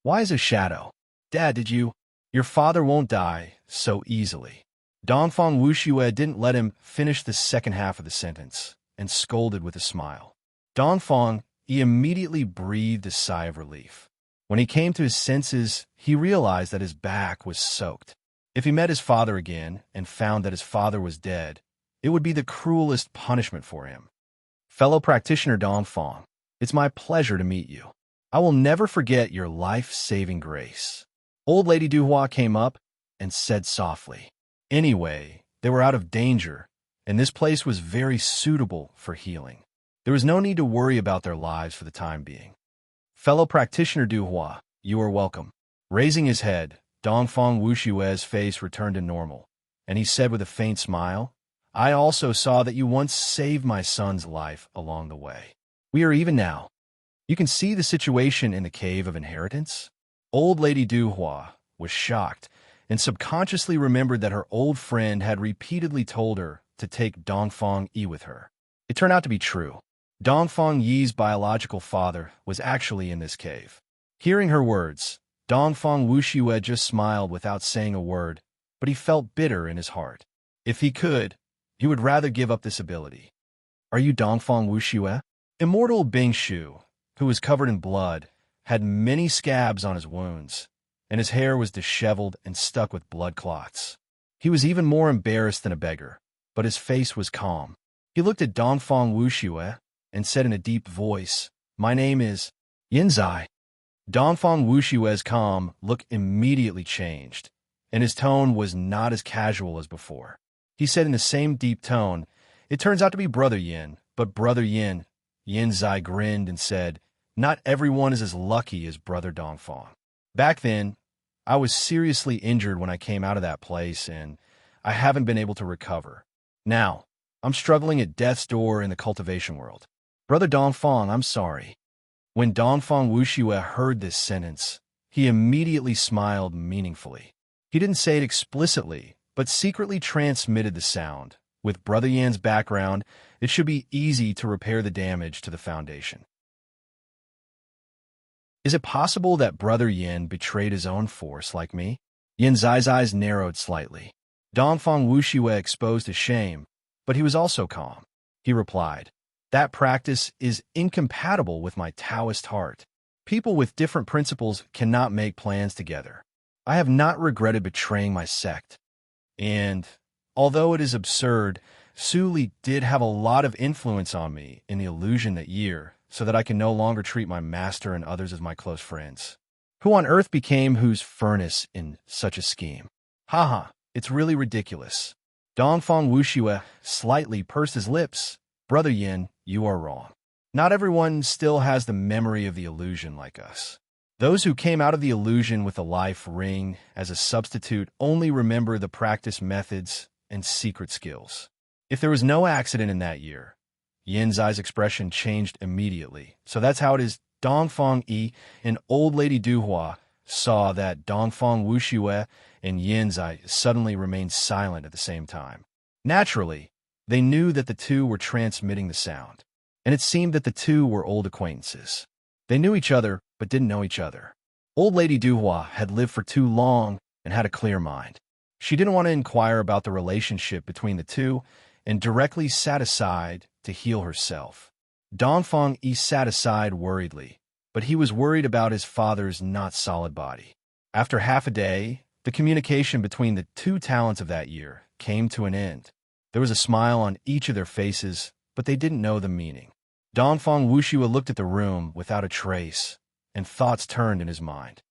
"Why is a shadow? Dad, did you? Your father won't die so easily." Dongfang Wuxue didn't let him finish the second half of the sentence and scolded with a smile. Dongfang Yi immediately breathed a sigh of relief. When he came to his senses, he realized that his back was soaked. If he met his father again and found that his father was dead, it would be the cruelest punishment for him. "Fellow practitioner Dongfang, it's my pleasure to meet you. I will never forget your life-saving grace." Old Lady Duhua came up and said softly. Anyway, they were out of danger, and this place was very suitable for healing. There was no need to worry about their lives for the time being. "Fellow practitioner Duhua, you are welcome." Raising his head, Dongfang Wuxue's face returned to normal, and he said with a faint smile, "I also saw that you once saved my son's life along the way. We are even now. You can see the situation in the Cave of Inheritance?" Old Lady Duhua was shocked and subconsciously remembered that her old friend had repeatedly told her to take Dongfang Yi with her. It turned out to be true. Dongfang Yi's biological father was actually in this cave. Hearing her words, Dongfang Wuxue just smiled without saying a word, but he felt bitter in his heart. If he could, he would rather give up this ability. Are you Dongfang Wuxue? Immortal Bing Shu, who was covered in blood, had many scabs on his wounds, and his hair was disheveled and stuck with blood clots. He was even more embarrassed than a beggar, but his face was calm. He looked at Dongfang Wuxue and said in a deep voice, "My name is Yinzai." Dongfang Wushue's calm look immediately changed, and his tone was not as casual as before. He said in the same deep tone, "It turns out to be Brother Yin, but Brother Yin." Yinzai grinned and said, "Not everyone is as lucky as Brother Dongfang. Back then, I was seriously injured when I came out of that place, and I haven't been able to recover. Now, I'm struggling at death's door in the cultivation world. Brother Dongfang, I'm sorry." When Dongfang Wuxue heard this sentence, he immediately smiled meaningfully. He didn't say it explicitly, but secretly transmitted the sound. With Brother Yan's background, it should be easy to repair the damage to the foundation. Is it possible that Brother Yin betrayed his own force like me? Yin Zai's eyes narrowed slightly. Dongfang Wuxue exposed his shame, but he was also calm. He replied, "That practice is incompatible with my Taoist heart. People with different principles cannot make plans together. I have not regretted betraying my sect. And, although it is absurd, Su Li did have a lot of influence on me in the illusion that year, so that I can no longer treat my master and others as my close friends. Who on earth became whose furnace in such a scheme? Haha, it's really ridiculous." Dongfang Wuxue slightly pursed his lips. "Brother Yin, you are wrong. Not everyone still has the memory of the illusion like us. Those who came out of the illusion with a life ring as a substitute only remember the practice methods and secret skills. If there was no accident in that year," Yin Zai's expression changed immediately. "So that's how it is." Dongfang Yi and Old Lady Duhua saw that Dongfang Wuxue and Yin Zai suddenly remained silent at the same time. Naturally, they knew that the two were transmitting the sound, and it seemed that the two were old acquaintances. They knew each other, but didn't know each other. Old Lady Duhua had lived for too long and had a clear mind. She didn't want to inquire about the relationship between the two and directly sat aside to heal herself. Dongfang Yi sat aside worriedly, but he was worried about his father's not-solid body. After half a day, the communication between the two talents of that year came to an end. There was a smile on each of their faces, but they didn't know the meaning. Dongfang Wuxue looked at the room without a trace, and thoughts turned in his mind.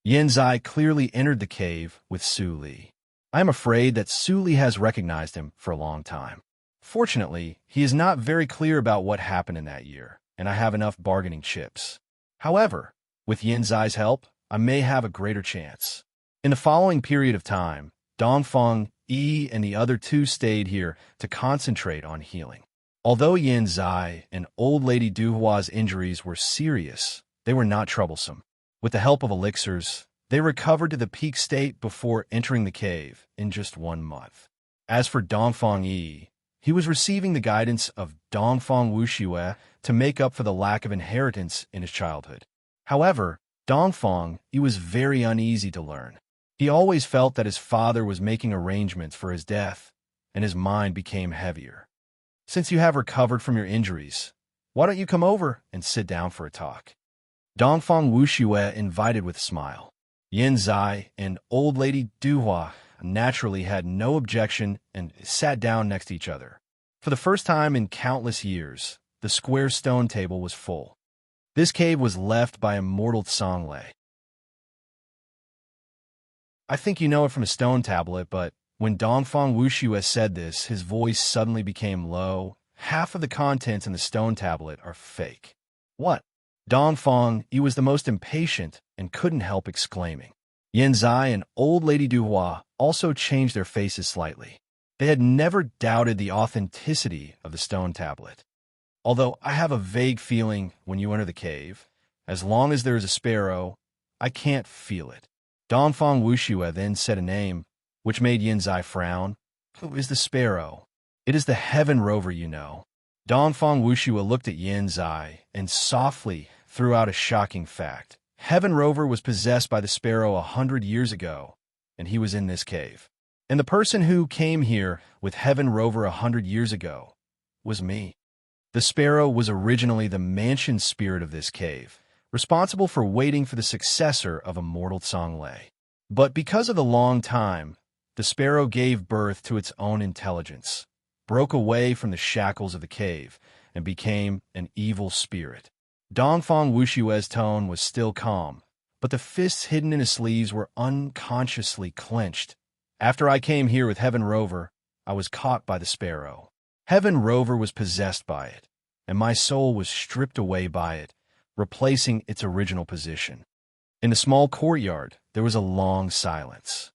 Yin Zai clearly entered the cave with Su Li. I am afraid that Su Li has recognized him for a long time. Fortunately, he is not very clear about what happened in that year, and I have enough bargaining chips. However, with Yin Zai's help, I may have a greater chance. In the following period of time, Dongfang Yi and the other two stayed here to concentrate on healing. Although Yin Zai and Old Lady Duhua's injuries were serious, they were not troublesome. With the help of elixirs, they recovered to the peak state before entering the cave in just 1 month. As for Dongfang Yi, he was receiving the guidance of Dongfang Wuxue to make up for the lack of inheritance in his childhood. However, Dongfang Yi was very uneasy to learn. He always felt that his father was making arrangements for his death, and his mind became heavier. "Since you have recovered from your injuries, why don't you come over and sit down for a talk?" Dongfang Wuxue invited with a smile. Yin Zai and Old Lady Duhua naturally had no objection and sat down next to each other. For the first time in countless years, the square stone table was full. This cave was left by immortal Songlei. I think you know it from a stone tablet, but when Dongfang Wuxue said this, his voice suddenly became low. Half of the contents in the stone tablet are fake. What? Dongfang Yi was the most impatient and couldn't help exclaiming. Yin Zai and Old Lady Duhua also changed their faces slightly. They had never doubted the authenticity of the stone tablet. Although I have a vague feeling when you enter the cave, as long as there is a sparrow, I can't feel it. Dongfang Wuxue then said a name, which made Yin Zai frown. Who is the sparrow? It is the heaven rover, you know. Dongfang Wuxue looked at Yin Zai and softly threw out a shocking fact. Heaven Rover was possessed by the sparrow 100 years ago, and he was in this cave. And the person who came here with Heaven Rover 100 years ago was me. The sparrow was originally the mansion spirit of this cave, responsible for waiting for the successor of immortal Songlei. But because of the long time, the sparrow gave birth to its own intelligence, broke away from the shackles of the cave, and became an evil spirit. Dongfang Wushue's tone was still calm, but the fists hidden in his sleeves were unconsciously clenched. After I came here with Heaven Rover, I was caught by the sparrow. Heaven Rover was possessed by it, and my soul was stripped away by it, replacing its original position. In the small courtyard, there was a long silence.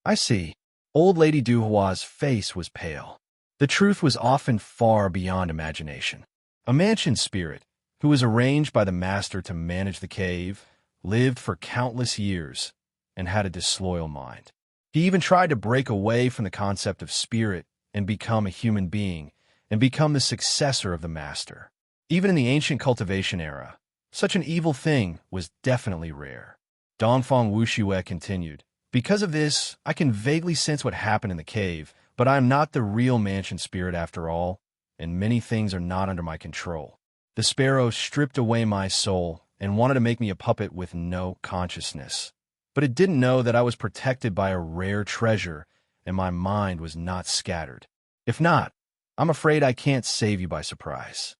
I see. Old Lady Duhua's face was pale. The truth was often far beyond imagination. A mansion spirit, who was arranged by the master to manage the cave, lived for countless years and had a disloyal mind. He even tried to break away from the concept of spirit and become a human being and become the successor of the master. Even in the ancient cultivation era, such an evil thing was definitely rare. Dongfang Wuxue continued, because of this, I can vaguely sense what happened in the cave, but I am not the real mansion spirit after all, and many things are not under my control. The sparrow stripped away my soul and wanted to make me a puppet with no consciousness. But it didn't know that I was protected by a rare treasure and my mind was not scattered. If not, I'm afraid I can't save you by surprise.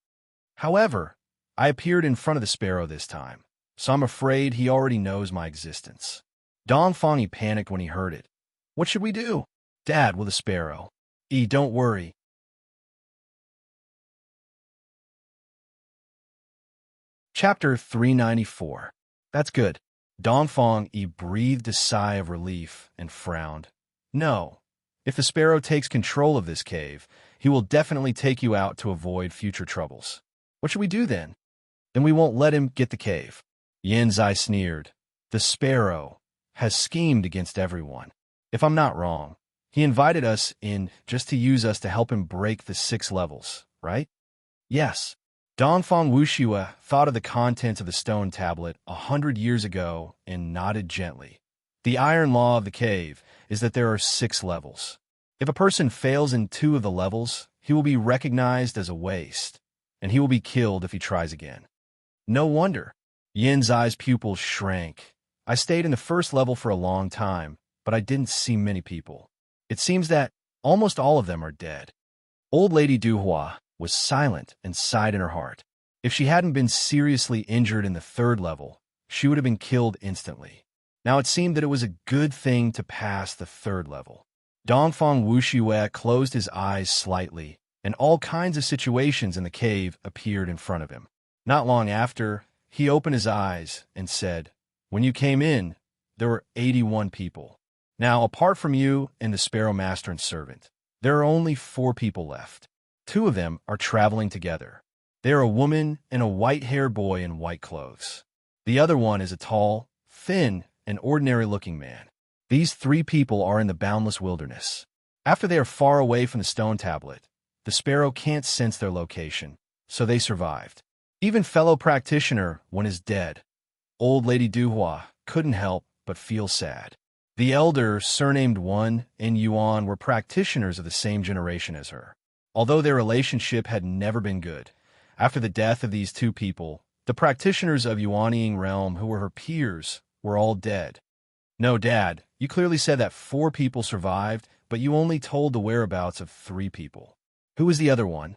However, I appeared in front of the sparrow this time, so I'm afraid he already knows my existence. Dongfang panicked when he heard it. What should we do? Dad, with a sparrow. Don't worry. Chapter 394. That's good. Dongfang breathed a sigh of relief and frowned. No. If the sparrow takes control of this cave, he will definitely take you out to avoid future troubles. What should we do then? Then we won't let him get the cave. Yanzai sneered. The sparrow has schemed against everyone. If I'm not wrong, he invited us in just to use us to help him break the 6 levels, right? Yes. Dongfang Wuxue thought of the contents of the stone tablet 100 years ago and nodded gently. The iron law of the cave is that there are 6 levels. If a person fails in 2 of the levels, he will be recognized as a waste, and he will be killed if he tries again. No wonder. Yanzai's pupils shrank. I stayed in the first level for a long time, but I didn't see many people. It seems that almost all of them are dead. Old Lady Duhua was silent and sighed in her heart. If she hadn't been seriously injured in the 3rd level, she would have been killed instantly. Now it seemed that it was a good thing to pass the 3rd level. Dongfang Wuxue closed his eyes slightly, and all kinds of situations in the cave appeared in front of him. Not long after, he opened his eyes and said, When you came in, there were 81 people. Now, apart from you and the Sparrow Master and Servant, there are only 4 people left. 2 of them are traveling together. They are a woman and a white-haired boy in white clothes. The other one is a tall, thin, and ordinary-looking man. These 3 people are in the boundless wilderness. After they are far away from the stone tablet, the sparrow can't sense their location, so they survived. Even fellow practitioner one is dead. Old Lady Duhua couldn't help but feel sad. The elder, surnamed Wan and Yuan, were practitioners of the same generation as her. Although their relationship had never been good, after the death of these 2 people, the practitioners of Yuanying realm who were her peers were all dead. No, Dad, you clearly said that 4 people survived, but you only told the whereabouts of 3 people. Who was the other one?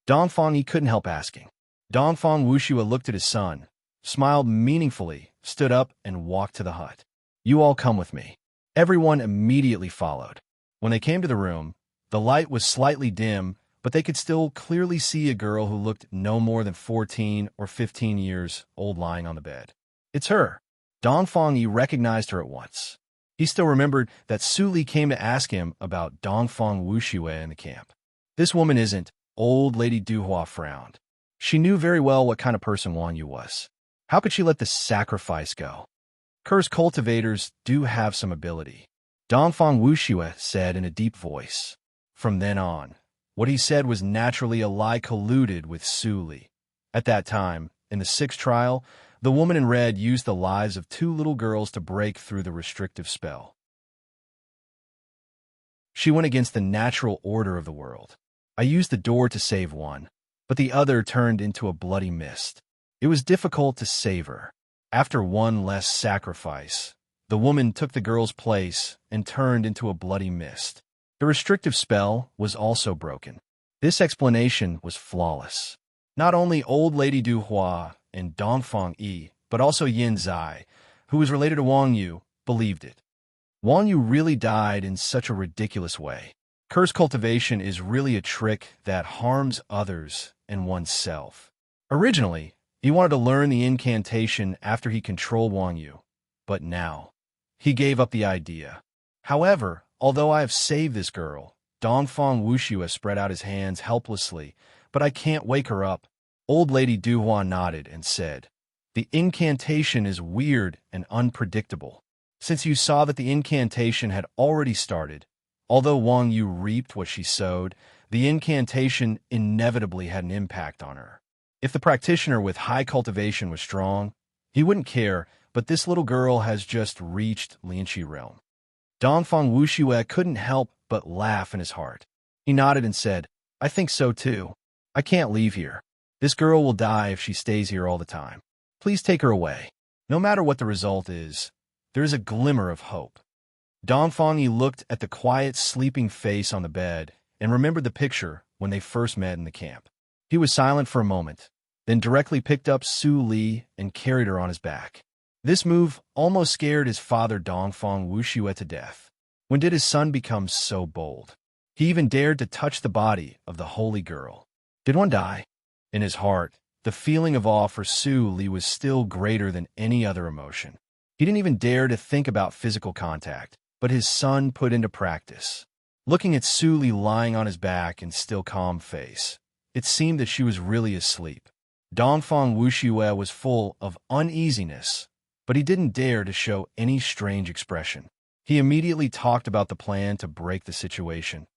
Dongfang couldn't help asking. Dongfang Wuxue looked at his son, smiled meaningfully, stood up, and walked to the hut. You all come with me. Everyone immediately followed. When they came to the room, the light was slightly dim, but they could still clearly see a girl who looked no more than 14 or 15 years old lying on the bed. It's her. Dongfang recognized her at once. He still remembered that Su Li came to ask him about Dongfang Wuxue in the camp. This woman isn't. Old Lady Duhua frowned. She knew very well what kind of person Wan Yu was. How could she let the sacrifice go? Cursed cultivators do have some ability, Dongfang Wuxue said in a deep voice. From then on, what he said was naturally a lie colluded with Su Li. At that time, in the 6th trial, the woman in red used the lives of 2 little girls to break through the restrictive spell. She went against the natural order of the world. I used the door to save one, but the other turned into a bloody mist. It was difficult to save her. After one less sacrifice, the woman took the girl's place and turned into a bloody mist. The restrictive spell was also broken. This explanation was flawless. Not only Old Lady Du Hua and Dongfang Yi, but also Yin Zai, who was related to Wang Yu, believed it. Wang Yu really died in such a ridiculous way. Curse cultivation is really a trick that harms others and oneself. Originally, he wanted to learn the incantation after he controlled Wang Yu, but now, he gave up the idea. However, although I have saved this girl, Dongfang Wushu has spread out his hands helplessly, but I can't wake her up. Old Lady Du Hua nodded and said, "The incantation is weird and unpredictable. Since you saw that the incantation had already started, although Wang Yu reaped what she sowed, the incantation inevitably had an impact on her. If the practitioner with high cultivation was strong, he wouldn't care, but this little girl has just reached Lianqi realm." Dongfang Wuxue couldn't help but laugh in his heart. He nodded and said, "I think so too. I can't leave here. This girl will die if she stays here all the time. Please take her away. No matter what the result is, there is a glimmer of hope." Dongfang Yi looked at the quiet, sleeping face on the bed and remembered the picture when they first met in the camp. He was silent for a moment, then directly picked up Su Li and carried her on his back. This move almost scared his father Dongfang Wuxue to death. When did his son become so bold? He even dared to touch the body of the holy girl. Did one die? In his heart, the feeling of awe for Su Li was still greater than any other emotion. He didn't even dare to think about physical contact, but his son put into practice. Looking at Su Li lying on his back and still calm face, it seemed that she was really asleep. Dongfang Wuxue was full of uneasiness, but he didn't dare to show any strange expression. He immediately talked about the plan to break the situation.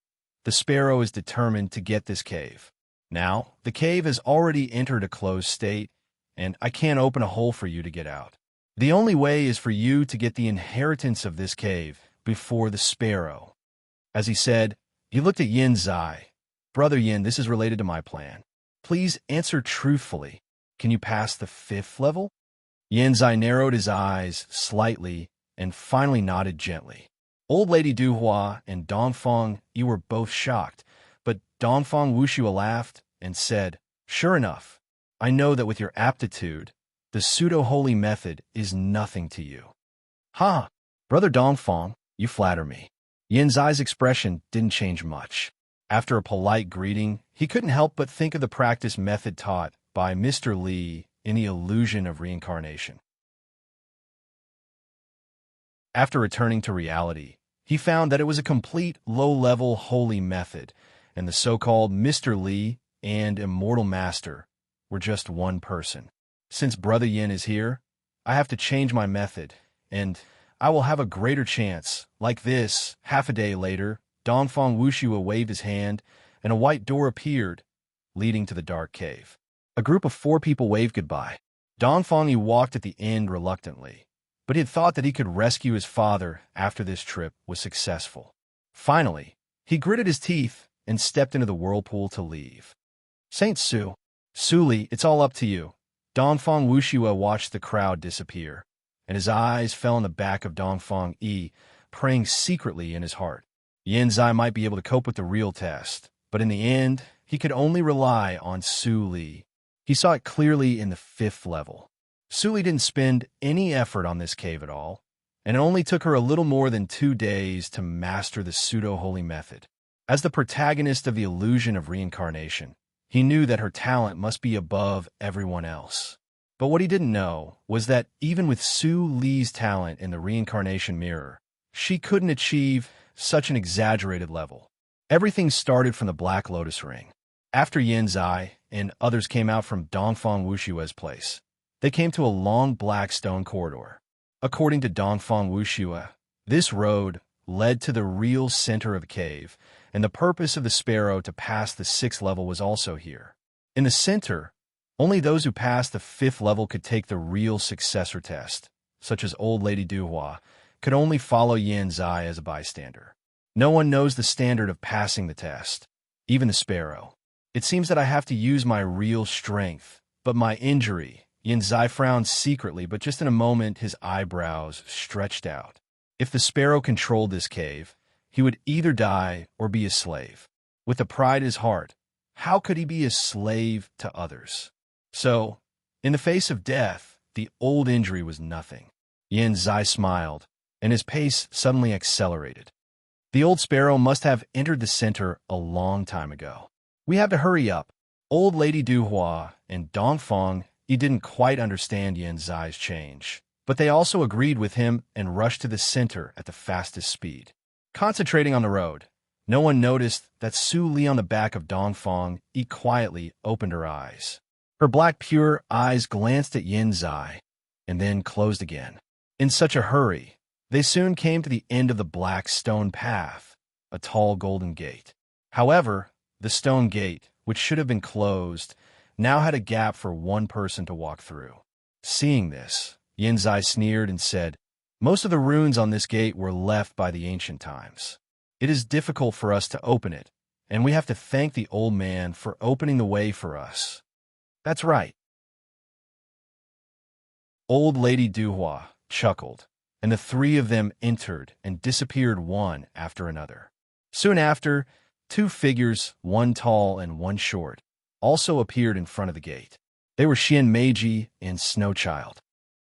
The sparrow is determined to get this cave. Now, the cave has already entered a closed state, and I can't open a hole for you to get out. The only way is for you to get the inheritance of this cave before the sparrow. As he said, he looked at Yin Zai. "Brother Yin, this is related to my plan. Please answer truthfully. Can you pass the 5th level?" Yin Zai narrowed his eyes slightly and finally nodded gently. Old Lady Du Hua and Dongfang Yi were both shocked, but Dongfang Wuxue laughed and said, "Sure enough, I know that with your aptitude, the pseudo-holy method is nothing to you." "Ha! Brother Dongfang, you flatter me." Yin Zai's expression didn't change much. After a polite greeting, he couldn't help but think of the practice method taught by Mr. Li in the illusion of reincarnation. After returning to reality, he found that it was a complete low-level holy method, and the so-called Mr. Li and Immortal Master were just one person. Since Brother Yin is here, I have to change my method, and I will have a greater chance. Like this, half a day later, Dongfang Wuxue waved his hand, and a white door appeared, leading to the dark cave. A group of 4 people waved goodbye. Dongfang Yi walked at the end reluctantly, but he had thought that he could rescue his father after this trip was successful. Finally, he gritted his teeth and stepped into the whirlpool to leave. "Saint Su, Li, it's all up to you." Dongfang Wuxue watched the crowd disappear, and his eyes fell on the back of Dongfang Yi, praying secretly in his heart. Yin Zai might be able to cope with the real test, but in the end, he could only rely on Su Li. He saw it clearly in the 5th level. Su Li didn't spend any effort on this cave at all, and it only took her a little more than 2 days to master the pseudo-holy method. As the protagonist of the illusion of reincarnation, he knew that her talent must be above everyone else. But what he didn't know was that even with Su Li's talent in the reincarnation mirror, she couldn't achieve such an exaggerated level. Everything started from the Black Lotus Ring. After Yin Zai and others came out from Dongfang Wuxue's place, they came to a long black stone corridor. According to Dongfang Wuxue, this road led to the real center of the cave, and the purpose of the sparrow to pass the 6th level was also here. In the center, only those who passed the 5th level could take the real successor test, such as Old Lady Du Hua, could only follow Yin Zai as a bystander. No one knows the standard of passing the test, even the sparrow. It seems that I have to use my real strength, but my injury. Yin Zai frowned secretly, but just in a moment his eyebrows stretched out. If the sparrow controlled this cave, he would either die or be a slave. With the pride in his heart, how could he be a slave to others? So, in the face of death, the old injury was nothing. Yin Zai smiled, and his pace suddenly accelerated. The old sparrow must have entered the center a long time ago. We have to hurry up. Old Lady Duhua and Dongfang, he didn't quite understand Yin Zai's change, but they also agreed with him and rushed to the center at the fastest speed. Concentrating on the road, no one noticed that Su Li on the back of Dongfang quietly opened her eyes. Her black pure eyes glanced at Yin Zai and then closed again. In such a hurry, they soon came to the end of the black stone path, a tall golden gate. However, the stone gate, which should have been closed, now had a gap for one person to walk through. Seeing this, Yin Zai sneered and said, "Most of the runes on this gate were left by the ancient times. It is difficult for us to open it, and we have to thank the old man for opening the way for us." "That's right." Old Lady Duhua chuckled, and the three of them entered and disappeared one after another. Soon after, two figures, one tall and one short, also appeared in front of the gate. They were Xian Meiji and Snowchild.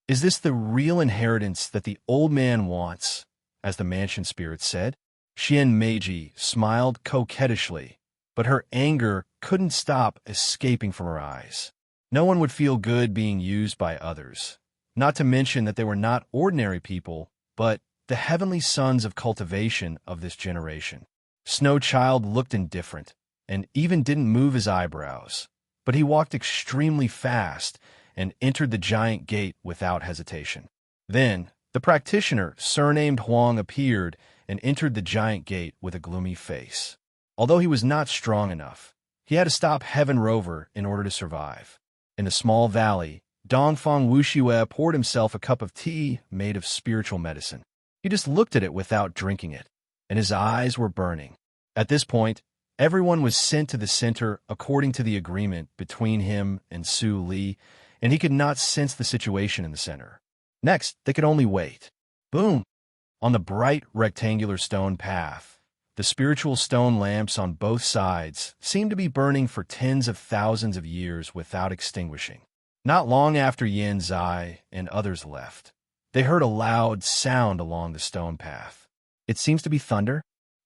"Is this the real inheritance that the old man wants?" as the mansion spirit said. Xian Meiji smiled coquettishly, but her anger couldn't stop escaping from her eyes. No one would feel good being used by others, not to mention that they were not ordinary people, but the heavenly sons of cultivation of this generation. Snowchild looked indifferent, and even didn't move his eyebrows, but he walked extremely fast and entered the giant gate without hesitation. Then, the practitioner, surnamed Huang, appeared and entered the giant gate with a gloomy face. Although he was not strong enough, he had to stop Heaven Rover in order to survive. In the small valley, Dongfang Wuxiue poured himself a cup of tea made of spiritual medicine. He just looked at it without drinking it, and his eyes were burning. At this point, everyone was sent to the center according to the agreement between him and Su Li, and he could not sense the situation in the center. Next, they could only wait. Boom! On the bright rectangular stone path, the spiritual stone lamps on both sides seemed to be burning for tens of thousands of years without extinguishing. Not long after Yin Zai and others left, they heard a loud sound along the stone path. "It seems to be thunder?"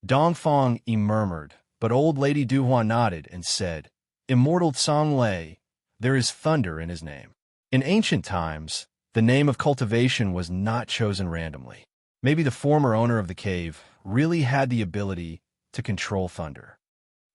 Dongfang murmured, but old Lady Duhua nodded and said, "Immortal Tsang Lei, there is thunder in his name." In ancient times, the name of cultivation was not chosen randomly. Maybe the former owner of the cave really had the ability to control thunder.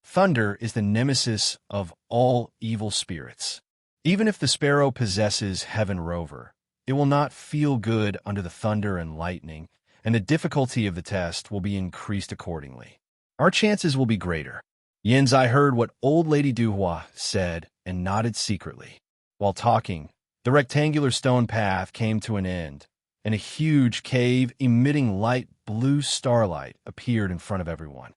Thunder is the nemesis of all evil spirits. Even if the sparrow possesses Heaven Rover, it will not feel good under the thunder and lightning, and the difficulty of the test will be increased accordingly. Our chances will be greater. Yin Zai heard what old Lady Duhua said and nodded secretly. While talking, the rectangular stone path came to an end, and a huge cave emitting light blue starlight appeared in front of everyone.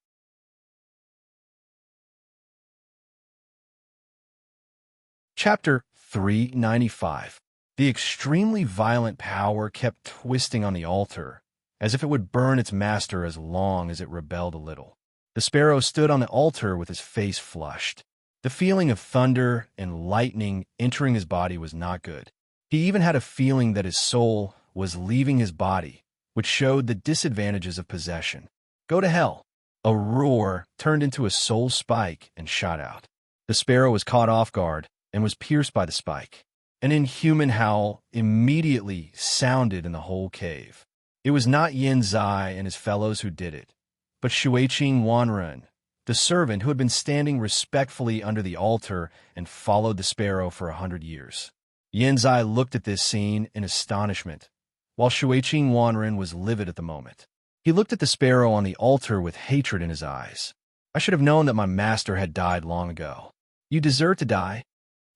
Chapter 395. The extremely violent power kept twisting on the altar, as if it would burn its master as long as it rebelled a little. The sparrow stood on the altar with his face flushed. The feeling of thunder and lightning entering his body was not good. He even had a feeling that his soul was leaving his body, which showed the disadvantages of possession. "Go to hell!" A roar turned into a soul spike and shot out. The sparrow was caught off guard and was pierced by the spike. An inhuman howl immediately sounded in the whole cave. It was not Yin Zai and his fellows who did it, but Shuiqing Wanren, the servant who had been standing respectfully under the altar and followed the sparrow for 100 years. Yin Zai looked at this scene in astonishment, while Shuiqing Wanren was livid at the moment. He looked at the sparrow on the altar with hatred in his eyes. "I should have known that my master had died long ago." "You deserve to die."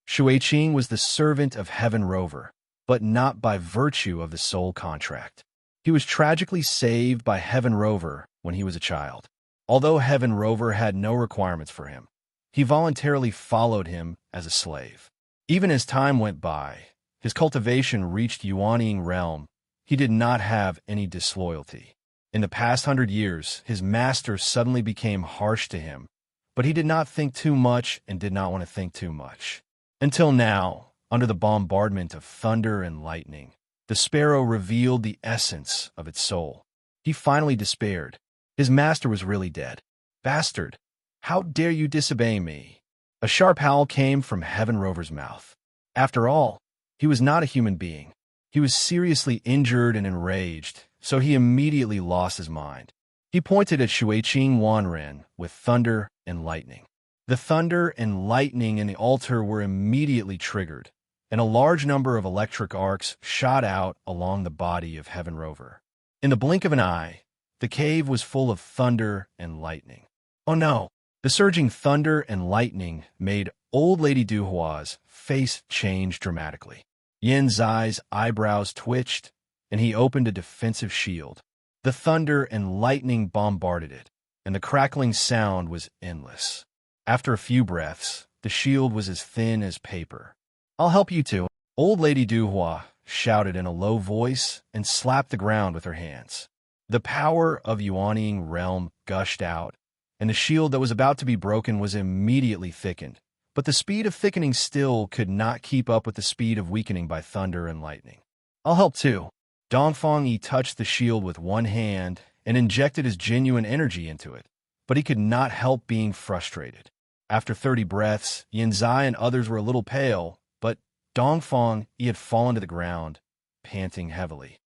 Shuiqing was the servant of Heaven Rover, but not by virtue of the soul contract. He was tragically saved by Heaven Rover when he was a child. Although Heaven Rover had no requirements for him, he voluntarily followed him as a slave. Even as time went by, his cultivation reached Yuanying realm. He did not have any disloyalty. In the past 100 years, his master suddenly became harsh to him, but he did not think too much and did not want to think too much. Until now, under the bombardment of thunder and lightning, the sparrow revealed the essence of its soul. He finally despaired. His master was really dead. "Bastard! How dare you disobey me?" A sharp howl came from Heaven Rover's mouth. After all, he was not a human being. He was seriously injured and enraged, so he immediately lost his mind. He pointed at Shuiqing Wanren with thunder and lightning. The thunder and lightning in the altar were immediately triggered, and a large number of electric arcs shot out along the body of Heaven Rover. In the blink of an eye, the cave was full of thunder and lightning. Oh no! The surging thunder and lightning made Old Lady Duhua's face change dramatically. Yin Zai's eyebrows twitched, and he opened a defensive shield. The thunder and lightning bombarded it, and the crackling sound was endless. After a few breaths, the shield was as thin as paper. "I'll help you too," Old Lady Duhua shouted in a low voice and slapped the ground with her hands. The power of Yuanying realm gushed out, and the shield that was about to be broken was immediately thickened. But the speed of thickening still could not keep up with the speed of weakening by thunder and lightning. "I'll help too." Dongfang Yi touched the shield with one hand and injected his genuine energy into it, but he could not help being frustrated. After 30 breaths, Yin Zai and others were a little pale, but Dongfang Yi had fallen to the ground, panting heavily.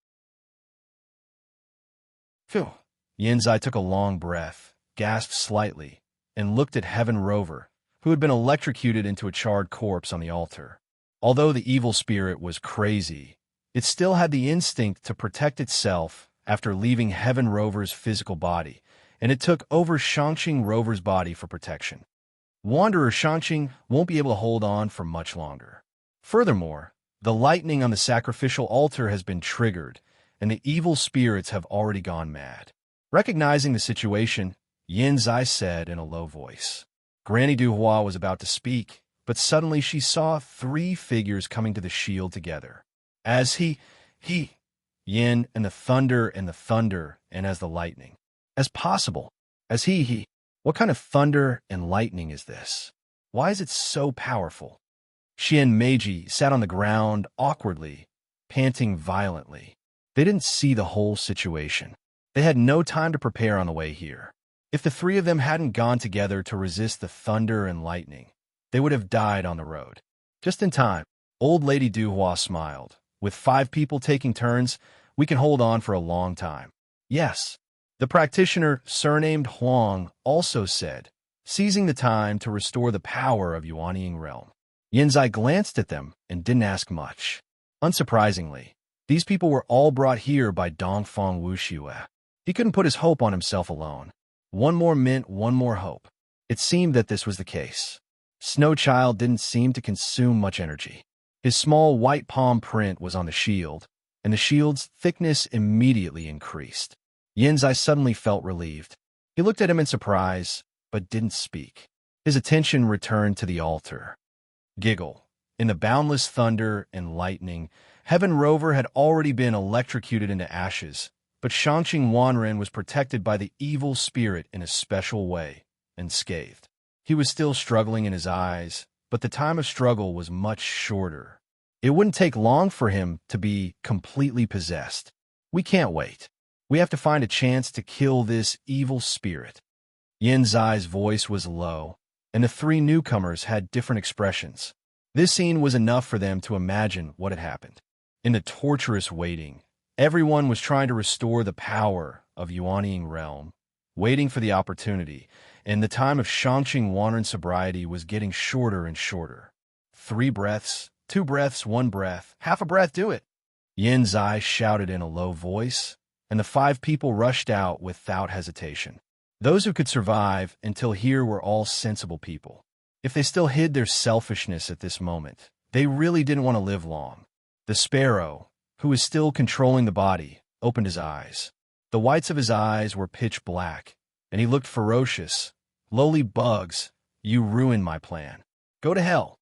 Phew! Yin Zai took a long breath, gasped slightly, and looked at Heaven Rover, who had been electrocuted into a charred corpse on the altar. Although the evil spirit was crazy, it still had the instinct to protect itself after leaving Heaven Rover's physical body, and it took over Shangqing Rover's body for protection. Wanderer Shangqing won't be able to hold on for much longer. Furthermore, the lightning on the sacrificial altar has been triggered, and the evil spirits have already gone mad. Recognizing the situation, Yin Zai said in a low voice. Granny Duhua was about to speak, but suddenly she saw 3 figures coming to the shield together. As Yin, and the thunder, and as the lightning. As possible. As he. What kind of thunder and lightning is this? Why is it so powerful? Xian Meiji sat on the ground awkwardly, panting violently. They didn't see the whole situation. They had no time to prepare on the way here. If the 3 of them hadn't gone together to resist the thunder and lightning, they would have died on the road. Just in time, Old Lady Duhua smiled. With 5 people taking turns, we can hold on for a long time. Yes. The practitioner, surnamed Huang, also said, seizing the time to restore the power of Yuanying realm. Yinzai glanced at them and didn't ask much. Unsurprisingly, these people were all brought here by Dongfang Wuxue. He couldn't put his hope on himself alone. One more meant one more hope. It seemed that this was the case. Snow Child didn't seem to consume much energy. His small white palm print was on the shield, and the shield's thickness immediately increased. Yinzai suddenly felt relieved. He looked at him in surprise, but didn't speak. His attention returned to the altar. Giggle. In the boundless thunder and lightning, Heaven Rover had already been electrocuted into ashes, but Shangqing Wanren was protected by the evil spirit in a special way, unscathed. He was still struggling in his eyes, but the time of struggle was much shorter. It wouldn't take long for him to be completely possessed. We can't wait. We have to find a chance to kill this evil spirit. Yin Zai's voice was low, and the 3 newcomers had different expressions. This scene was enough for them to imagine what had happened. In the torturous waiting, everyone was trying to restore the power of Yuanying realm, waiting for the opportunity, and the time of Shangqing Wanren sobriety was getting shorter and shorter. 3 breaths, 2 breaths, 1 breath, half a breath, do it. Yin Zai shouted in a low voice, and the 5 people rushed out without hesitation. Those who could survive until here were all sensible people. If they still hid their selfishness at this moment, they really didn't want to live long. The sparrow, who was still controlling the body, opened his eyes. The whites of his eyes were pitch black, and he looked ferocious. "Lowly bugs, you ruined my plan. Go to hell."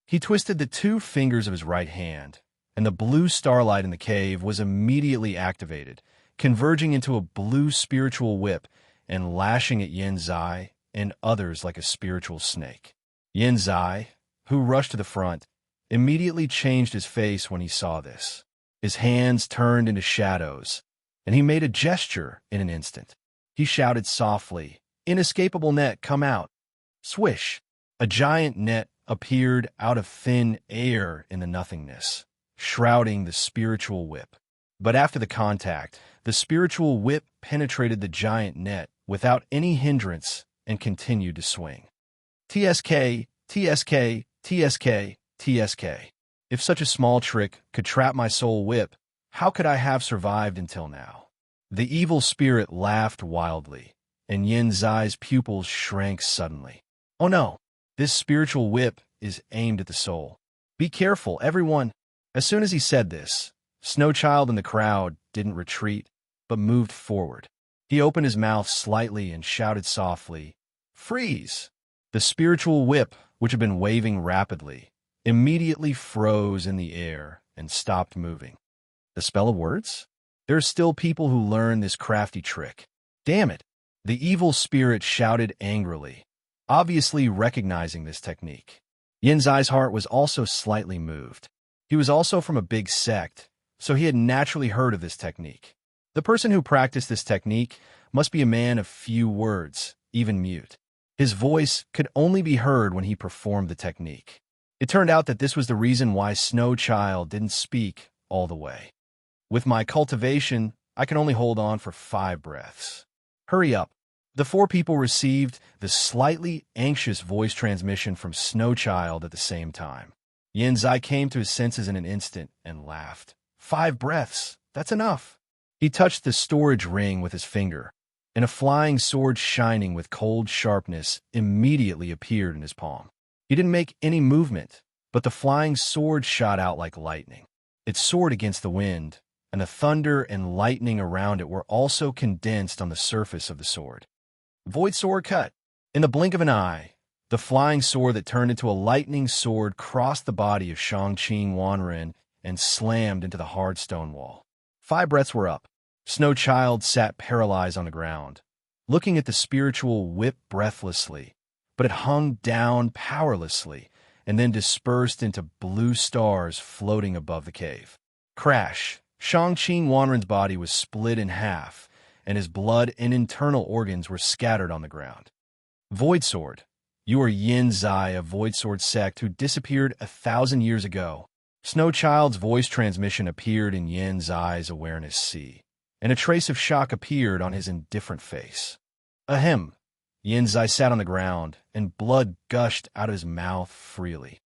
He twisted the two fingers of his right hand, and the blue starlight in the cave was immediately activated, converging into a blue spiritual whip and lashing at Yin Zai and others like a spiritual snake. Yin Zai, who rushed to the front, immediately changed his face when he saw this. His hands turned into shadows, and he made a gesture in an instant. He shouted softly, "Inescapable net, come out!" Swish! A giant net appeared out of thin air in the nothingness, shrouding the spiritual whip. But after the contact, the spiritual whip penetrated the giant net without any hindrance and continued to swing. TSK, TSK, TSK, TSK. If such a small trick could trap my soul whip, how could I have survived until now? The evil spirit laughed wildly, and Yin Zai's pupils shrank suddenly. Oh no, this spiritual whip is aimed at the soul. Be careful, everyone. As soon as he said this, Snow Child in the crowd didn't retreat, but moved forward. He opened his mouth slightly and shouted softly, "Freeze!" The spiritual whip, which had been waving rapidly, immediately froze in the air and stopped moving. The spell of words? There are still people who learn this crafty trick. Damn it! The evil spirit shouted angrily, obviously recognizing this technique. Yin Zai's heart was also slightly moved. He was also from a big sect, so he had naturally heard of this technique. The person who practiced this technique must be a man of few words, even mute. His voice could only be heard when he performed the technique. It turned out that this was the reason why Snow Child didn't speak all the way. With my cultivation, I can only hold on for 5 breaths. Hurry up. The 4 people received the slightly anxious voice transmission from Snow Child at the same time. Yin Zai came to his senses in an instant and laughed. 5 breaths, that's enough. He touched the storage ring with his finger, and a flying sword shining with cold sharpness immediately appeared in his palm. He didn't make any movement, but the flying sword shot out like lightning. It soared against the wind, and the thunder and lightning around it were also condensed on the surface of the sword. Void sword cut. In the blink of an eye, the flying sword that turned into a lightning sword crossed the body of Shang-Chi Wanren and slammed into the hard stone wall. 5 breaths were up. Snow Child sat paralyzed on the ground, looking at the spiritual whip breathlessly, but it hung down powerlessly and then dispersed into blue stars floating above the cave. Crash! Shang-Chi Wanren's body was split in half, and his blood and internal organs were scattered on the ground. Void Sword, you are Yin Zai of Void Sword sect who disappeared 1,000 years ago. Snow Child's voice transmission appeared in Yin Zai's awareness sea, and a trace of shock appeared on his indifferent face. Ahem. Yin Zai sat on the ground, and blood gushed out of his mouth freely.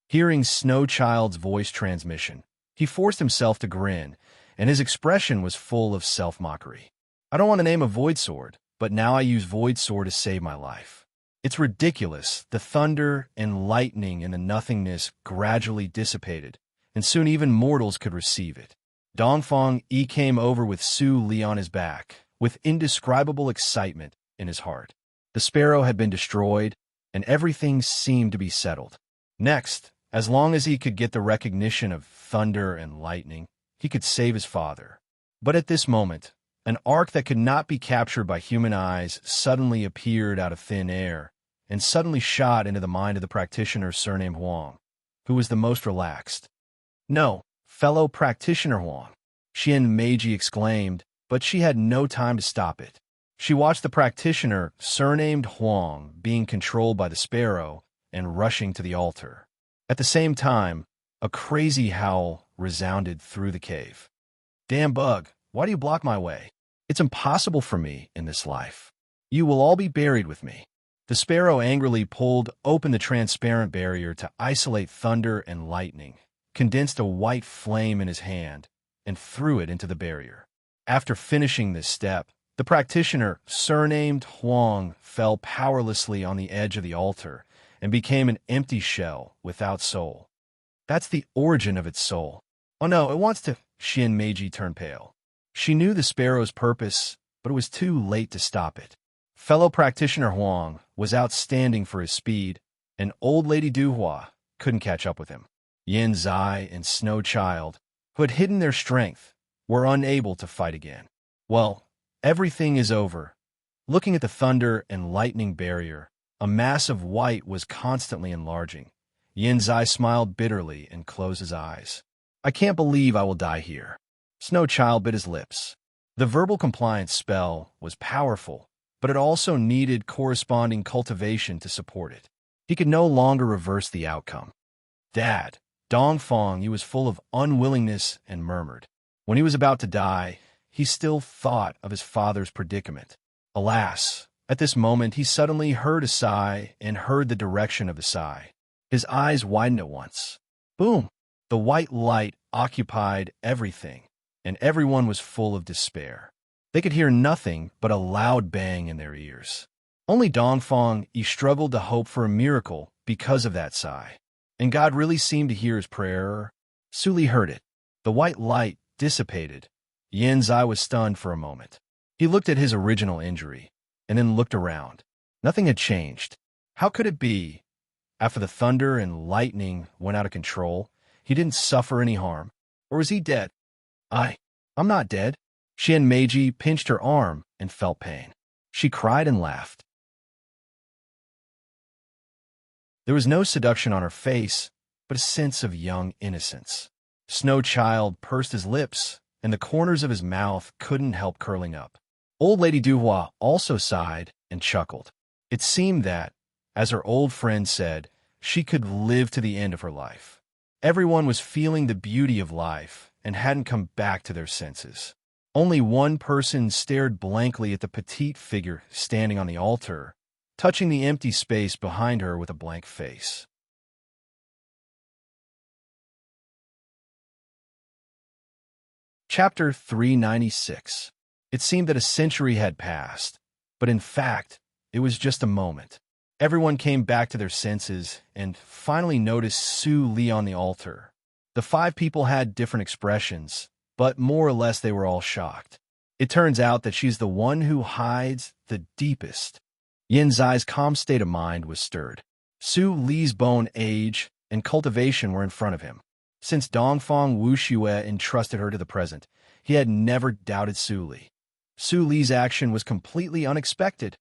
Hearing Snow Child's voice transmission, he forced himself to grin, and his expression was full of self-mockery. I don't want to name a Void Sword, but now I use Void Sword to save my life. It's ridiculous. The thunder and lightning and the nothingness gradually dissipated, and soon even mortals could receive it. Dongfang Yi came over with Su Li on his back, with indescribable excitement in his heart. The sparrow had been destroyed, and everything seemed to be settled. Next, as long as he could get the recognition of thunder and lightning, he could save his father. But at this moment, an arc that could not be captured by human eyes suddenly appeared out of thin air, and suddenly shot into the mind of the practitioner surnamed Huang, who was the most relaxed. "No, fellow practitioner Huang," Xian Meiji exclaimed, but she had no time to stop it. She watched the practitioner, surnamed Huang, being controlled by the sparrow and rushing to the altar. At the same time, a crazy howl resounded through the cave. "Damn bug, why do you block my way? It's impossible for me in this life. You will all be buried with me." The sparrow angrily pulled open the transparent barrier to isolate thunder and lightning, condensed a white flame in his hand, and threw it into the barrier. After finishing this step, the practitioner, surnamed Huang, fell powerlessly on the edge of the altar and became an empty shell without soul. That's the origin of its soul. Oh no, it wants to. Xian Meiji turned pale. She knew the sparrow's purpose, but it was too late to stop it. Fellow practitioner Huang was outstanding for his speed, and old lady Duhua couldn't catch up with him. Yin Zai and Snow Child, who had hidden their strength, were unable to fight again. Well, everything is over. Looking at the thunder and lightning barrier, a mass of white was constantly enlarging. Yin Zai smiled bitterly and closed his eyes. I can't believe I will die here. Snow Child bit his lips. The verbal compliance spell was powerful, but it also needed corresponding cultivation to support it. He could no longer reverse the outcome. Dad, Dongfang, he was full of unwillingness and murmured. When he was about to die, he still thought of his father's predicament. Alas, at this moment he suddenly heard a sigh and heard the direction of the sigh. His eyes widened at once. Boom! The white light occupied everything, and everyone was full of despair. They could hear nothing but a loud bang in their ears. Only Dongfang, he struggled to hope for a miracle because of that sigh. And God really seemed to hear his prayer. Suli heard it. The white light dissipated. Yin Zai was stunned for a moment. He looked at his original injury, and then looked around. Nothing had changed. How could it be? After the thunder and lightning went out of control, he didn't suffer any harm. Or was he dead? I'm not dead. Xian Meiji pinched her arm and felt pain. She cried and laughed. There was no seduction on her face, but a sense of young innocence. Snow Child pursed his lips, and the corners of his mouth couldn't help curling up. Old Lady Duhua also sighed and chuckled. It seemed that, as her old friend said, she could live to the end of her life. Everyone was feeling the beauty of life and hadn't come back to their senses. Only one person stared blankly at the petite figure standing on the altar, touching the empty space behind her with a blank face. Chapter 396. It seemed that a century had passed, but in fact, it was just a moment. Everyone came back to their senses and finally noticed Su Li on the altar. The 5 people had different expressions, but more or less they were all shocked. It turns out that she's the one who hides the deepest. Yin Zai's calm state of mind was stirred. Su Li's bone age and cultivation were in front of him. Since Dongfang Wuxue entrusted her to the present, he had never doubted Su Li. Su Li's action was completely unexpected.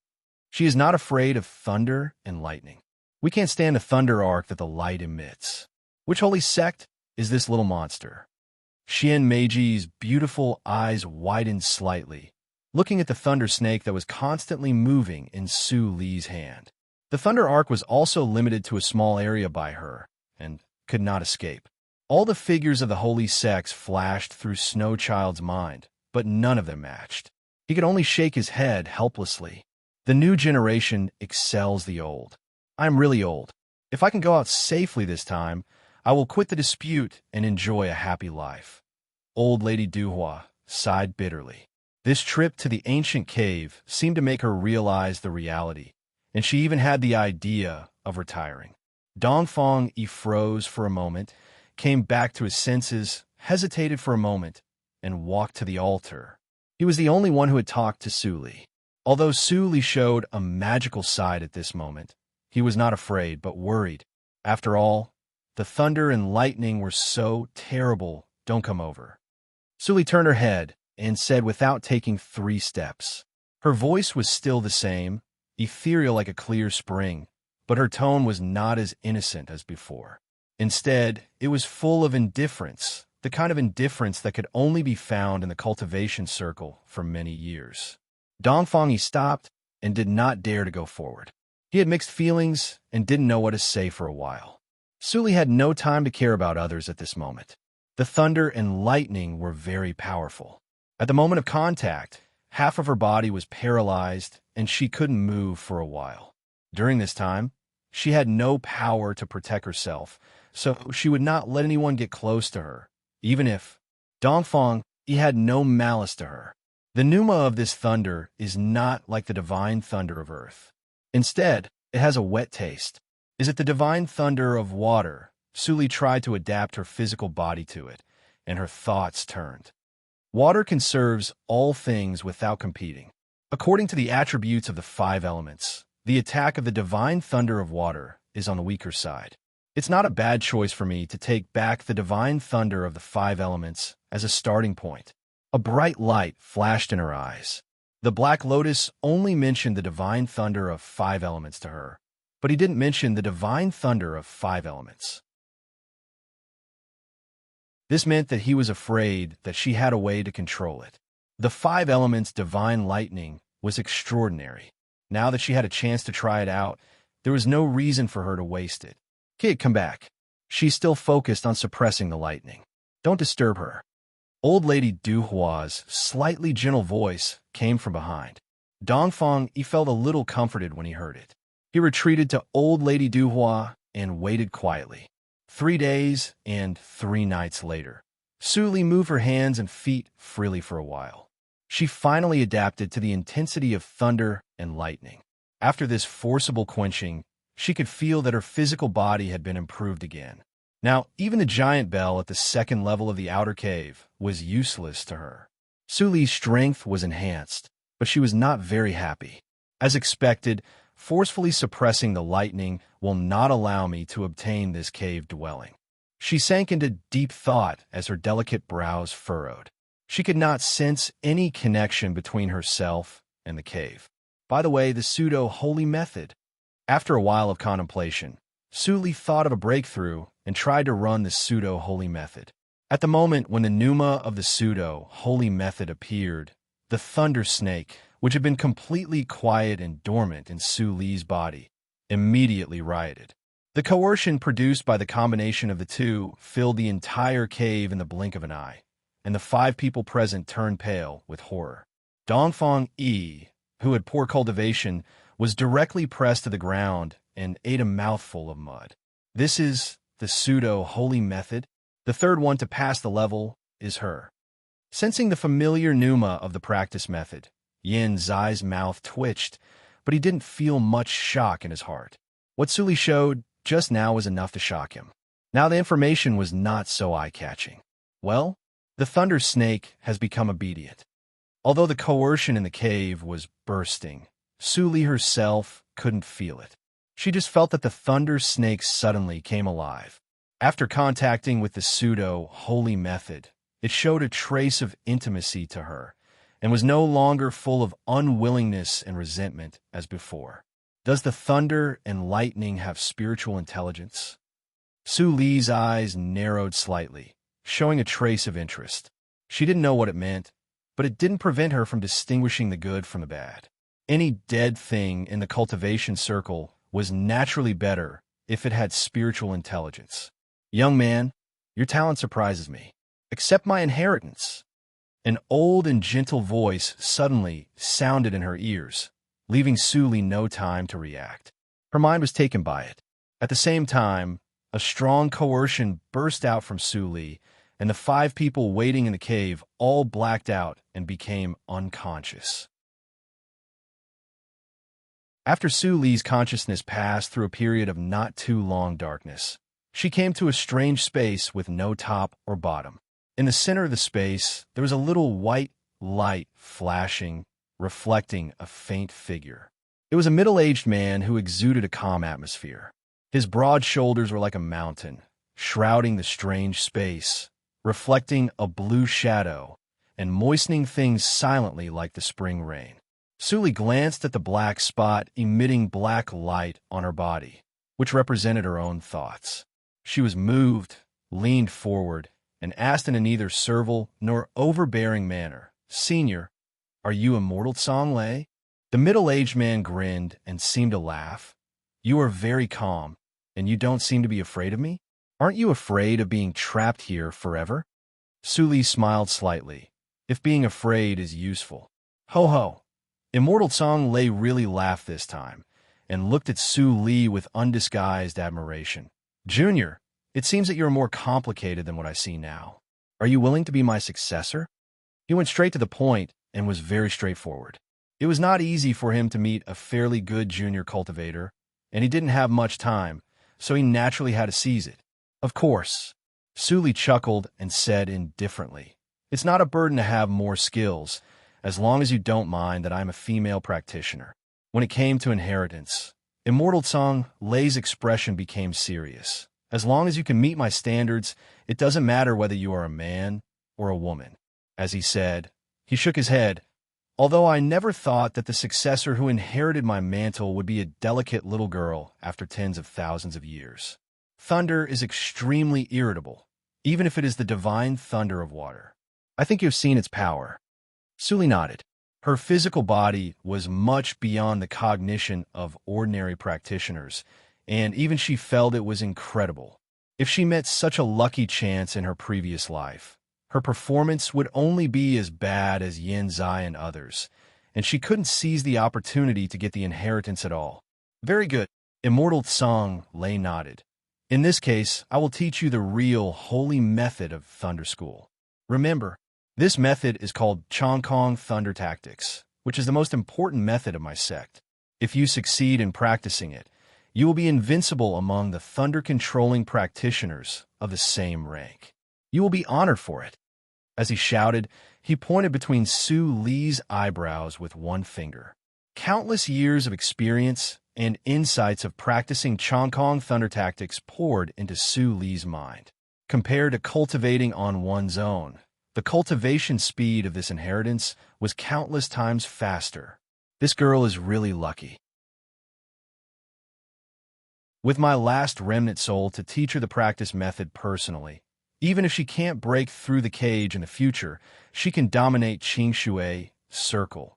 She is not afraid of thunder and lightning. We can't stand the thunder arc that the light emits. Which holy sect is this little monster? Xian Meiji's beautiful eyes widened slightly, looking at the thunder snake that was constantly moving in Su Li's hand. The thunder arc was also limited to a small area by her, and could not escape. All the figures of the holy sects flashed through Snow Child's mind, but none of them matched. He could only shake his head helplessly. The new generation excels the old. I'm really old. If I can go out safely this time, I will quit the dispute and enjoy a happy life. Old Lady Duhua sighed bitterly. This trip to the ancient cave seemed to make her realize the reality, and she even had the idea of retiring. Dongfang froze for a moment, came back to his senses, hesitated for a moment, and walked to the altar. He was the only one who had talked to Su Li. Although Su Li showed a magical side at this moment, he was not afraid but worried. After all, the thunder and lightning were so terrible. Don't come over. Su Li turned her head and said without taking 3 steps. Her voice was still the same, ethereal like a clear spring, but her tone was not as innocent as before. Instead, it was full of indifference, the kind of indifference that could only be found in the cultivation circle for many years. Dongfang stopped and did not dare to go forward. He had mixed feelings and didn't know what to say for a while. Su Li had no time to care about others at this moment. The thunder and lightning were very powerful. At the moment of contact, half of her body was paralyzed and she couldn't move for a while. During this time, she had no power to protect herself, so she would not let anyone get close to her, even if Dongfang, he had no malice to her. The pneuma of this thunder is not like the divine thunder of earth. Instead, it has a wet taste. Is it the divine thunder of water? Su Li tried to adapt her physical body to it, and her thoughts turned. Water conserves all things without competing. According to the attributes of the 5 elements, the attack of the divine thunder of water is on the weaker side. It's not a bad choice for me to take back the divine thunder of the 5 elements as a starting point. A bright light flashed in her eyes. The Black Lotus only mentioned the divine thunder of 5 elements to her, but he didn't mention the divine thunder of 5 elements. This meant that he was afraid that she had a way to control it. The 5 elements' divine lightning was extraordinary. Now that she had a chance to try it out, there was no reason for her to waste it. Kid, come back. She's still focused on suppressing the lightning. Don't disturb her. Old Lady Duhua's slightly gentle voice came from behind. Dongfang, he felt a little comforted when he heard it. He retreated to Old Lady Duhua and waited quietly. 3 days and 3 nights later, Su Li moved her hands and feet freely for a while. She finally adapted to the intensity of thunder and lightning. After this forcible quenching, she could feel that her physical body had been improved again. Now, even the giant bell at the 2nd level of the outer cave was useless to her. Su Li's strength was enhanced, but she was not very happy. As expected, forcefully suppressing the lightning will not allow me to obtain this cave dwelling. She sank into deep thought as her delicate brows furrowed. She could not sense any connection between herself and the cave. By the way, the pseudo-holy method. After a while of contemplation, Su Li thought of a breakthrough and tried to run the pseudo-holy method. At the moment when the pneuma of the pseudo-holy method appeared, the thunder snake, which had been completely quiet and dormant in Su Li's body, immediately rioted. The coercion produced by the combination of the two filled the entire cave in the blink of an eye, and the 5 people present turned pale with horror. Dongfang Yi, who had poor cultivation, was directly pressed to the ground and ate a mouthful of mud. This is the pseudo-holy method. The 3rd one to pass the level is her. Sensing the familiar pneuma of the practice method, Yin Zai's mouth twitched, but he didn't feel much shock in his heart. What Su Li showed just now was enough to shock him. Now the information was not so eye-catching. Well, the thunder snake has become obedient. Although the coercion in the cave was bursting, Su Li herself couldn't feel it. She just felt that the thunder snake suddenly came alive. After contacting with the pseudo-holy method, it showed a trace of intimacy to her and was no longer full of unwillingness and resentment as before. Does the thunder and lightning have spiritual intelligence? Su Li's eyes narrowed slightly, showing a trace of interest. She didn't know what it meant, but it didn't prevent her from distinguishing the good from the bad. Any dead thing in the cultivation circle was naturally better if it had spiritual intelligence. Young man, your talent surprises me. Accept my inheritance. An old and gentle voice suddenly sounded in her ears, leaving Su Li no time to react. Her mind was taken by it. At the same time, a strong coercion burst out from Su Li, and the 5 people waiting in the cave all blacked out and became unconscious. After Su Li's consciousness passed through a period of not too long darkness, she came to a strange space with no top or bottom. In the center of the space, there was a little white light flashing, reflecting a faint figure. It was a middle-aged man who exuded a calm atmosphere. His broad shoulders were like a mountain, shrouding the strange space, reflecting a blue shadow and moistening things silently like the spring rain. Su Li glanced at the black spot emitting black light on her body, which represented her own thoughts. She was moved, leaned forward, and asked in a neither servile nor overbearing manner, "Senior, are you immortal Song Lei?" The middle-aged man grinned and seemed to laugh. "You are very calm, and you don't seem to be afraid of me? Aren't you afraid of being trapped here forever?" Su Li smiled slightly. If being afraid is useful. Ho ho! Immortal Song Lei really laughed this time, and looked at Su Li with undisguised admiration. "Junior, it seems that you're more complicated than what I see now. Are you willing to be my successor?" He went straight to the point and was very straightforward. It was not easy for him to meet a fairly good junior cultivator, and he didn't have much time, so he naturally had to seize it. "Of course. Suli chuckled and said indifferently, "It's not a burden to have more skills, as long as you don't mind that I'm a female practitioner." When it came to inheritance, Immortal Song Lei's expression became serious. "As long as you can meet my standards, it doesn't matter whether you are a man or a woman." As he said, he shook his head. "Although I never thought that the successor who inherited my mantle would be a delicate little girl after tens of thousands of years. Thunder is extremely irritable, even if it is the divine thunder of water. I think you've seen its power." Suli nodded. Her physical body was much beyond the cognition of ordinary practitioners, and even she felt it was incredible. If she met such a lucky chance in her previous life, her performance would only be as bad as Yin Zai and others, and she couldn't seize the opportunity to get the inheritance at all. "Very good." Immortal Song Lei nodded. "In this case, I will teach you the real holy method of Thunder School. Remember, this method is called Chongkong Thunder Tactics, which is the most important method of my sect. If you succeed in practicing it, you will be invincible among the thunder-controlling practitioners of the same rank. You will be honored for it." As he shouted, he pointed between Su Li's eyebrows with one finger. Countless years of experience and insights of practicing Chongkong Thunder Tactics poured into Su Li's mind. Compared to cultivating on one's own, the cultivation speed of this inheritance was countless times faster. This girl is really lucky. With my last remnant soul to teach her the practice method personally, even if she can't break through the cage in the future, she can dominate Qing Shui Circle.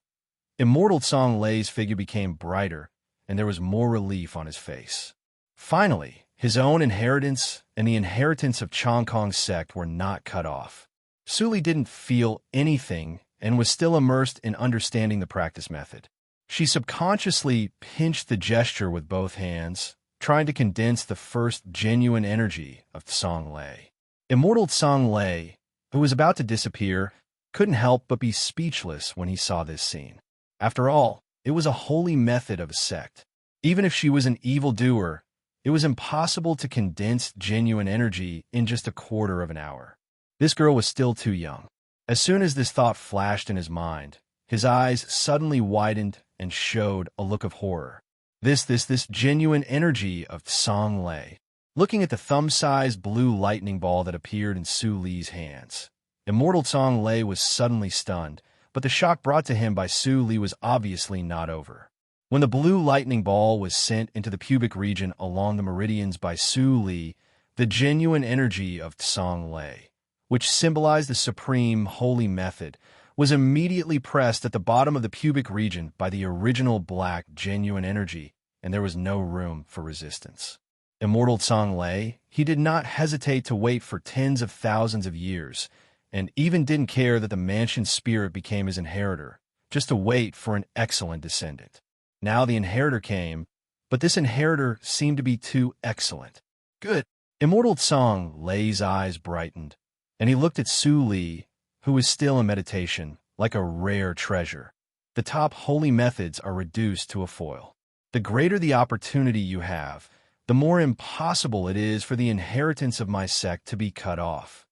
Immortal Song Lei's figure became brighter, and there was more relief on his face. Finally, his own inheritance and the inheritance of Chongkong's sect were not cut off. Suli didn't feel anything and was still immersed in understanding the practice method. She subconsciously pinched the gesture with both hands, trying to condense the first genuine energy of Song Lei. Immortal Song Lei, who was about to disappear, couldn't help but be speechless when he saw this scene. After all, it was a holy method of a sect. Even if she was an evildoer, it was impossible to condense genuine energy in just a quarter of an hour. This girl was still too young. As soon as this thought flashed in his mind, his eyes suddenly widened and showed a look of horror. This genuine energy of Song Lei. Looking at the thumb-sized blue lightning ball that appeared in Su Li's hands, Immortal Song Lei was suddenly stunned, but the shock brought to him by Su Li was obviously not over. When the blue lightning ball was sent into the pubic region along the meridians by Su Li, the genuine energy of Song Lei, which symbolized the supreme holy method, was immediately pressed at the bottom of the pubic region by the original black genuine energy, and there was no room for resistance. Immortal Song Lei, he did not hesitate to wait for tens of thousands of years, and even didn't care that the mansion spirit became his inheritor, just to wait for an excellent descendant. Now the inheritor came, but this inheritor seemed to be too excellent. Good. Immortal Song Lei's eyes brightened, and he looked at Su Li, who was still in meditation, like a rare treasure. The top holy methods are reduced to a foil. The greater the opportunity you have, the more impossible it is for the inheritance of my sect to be cut off.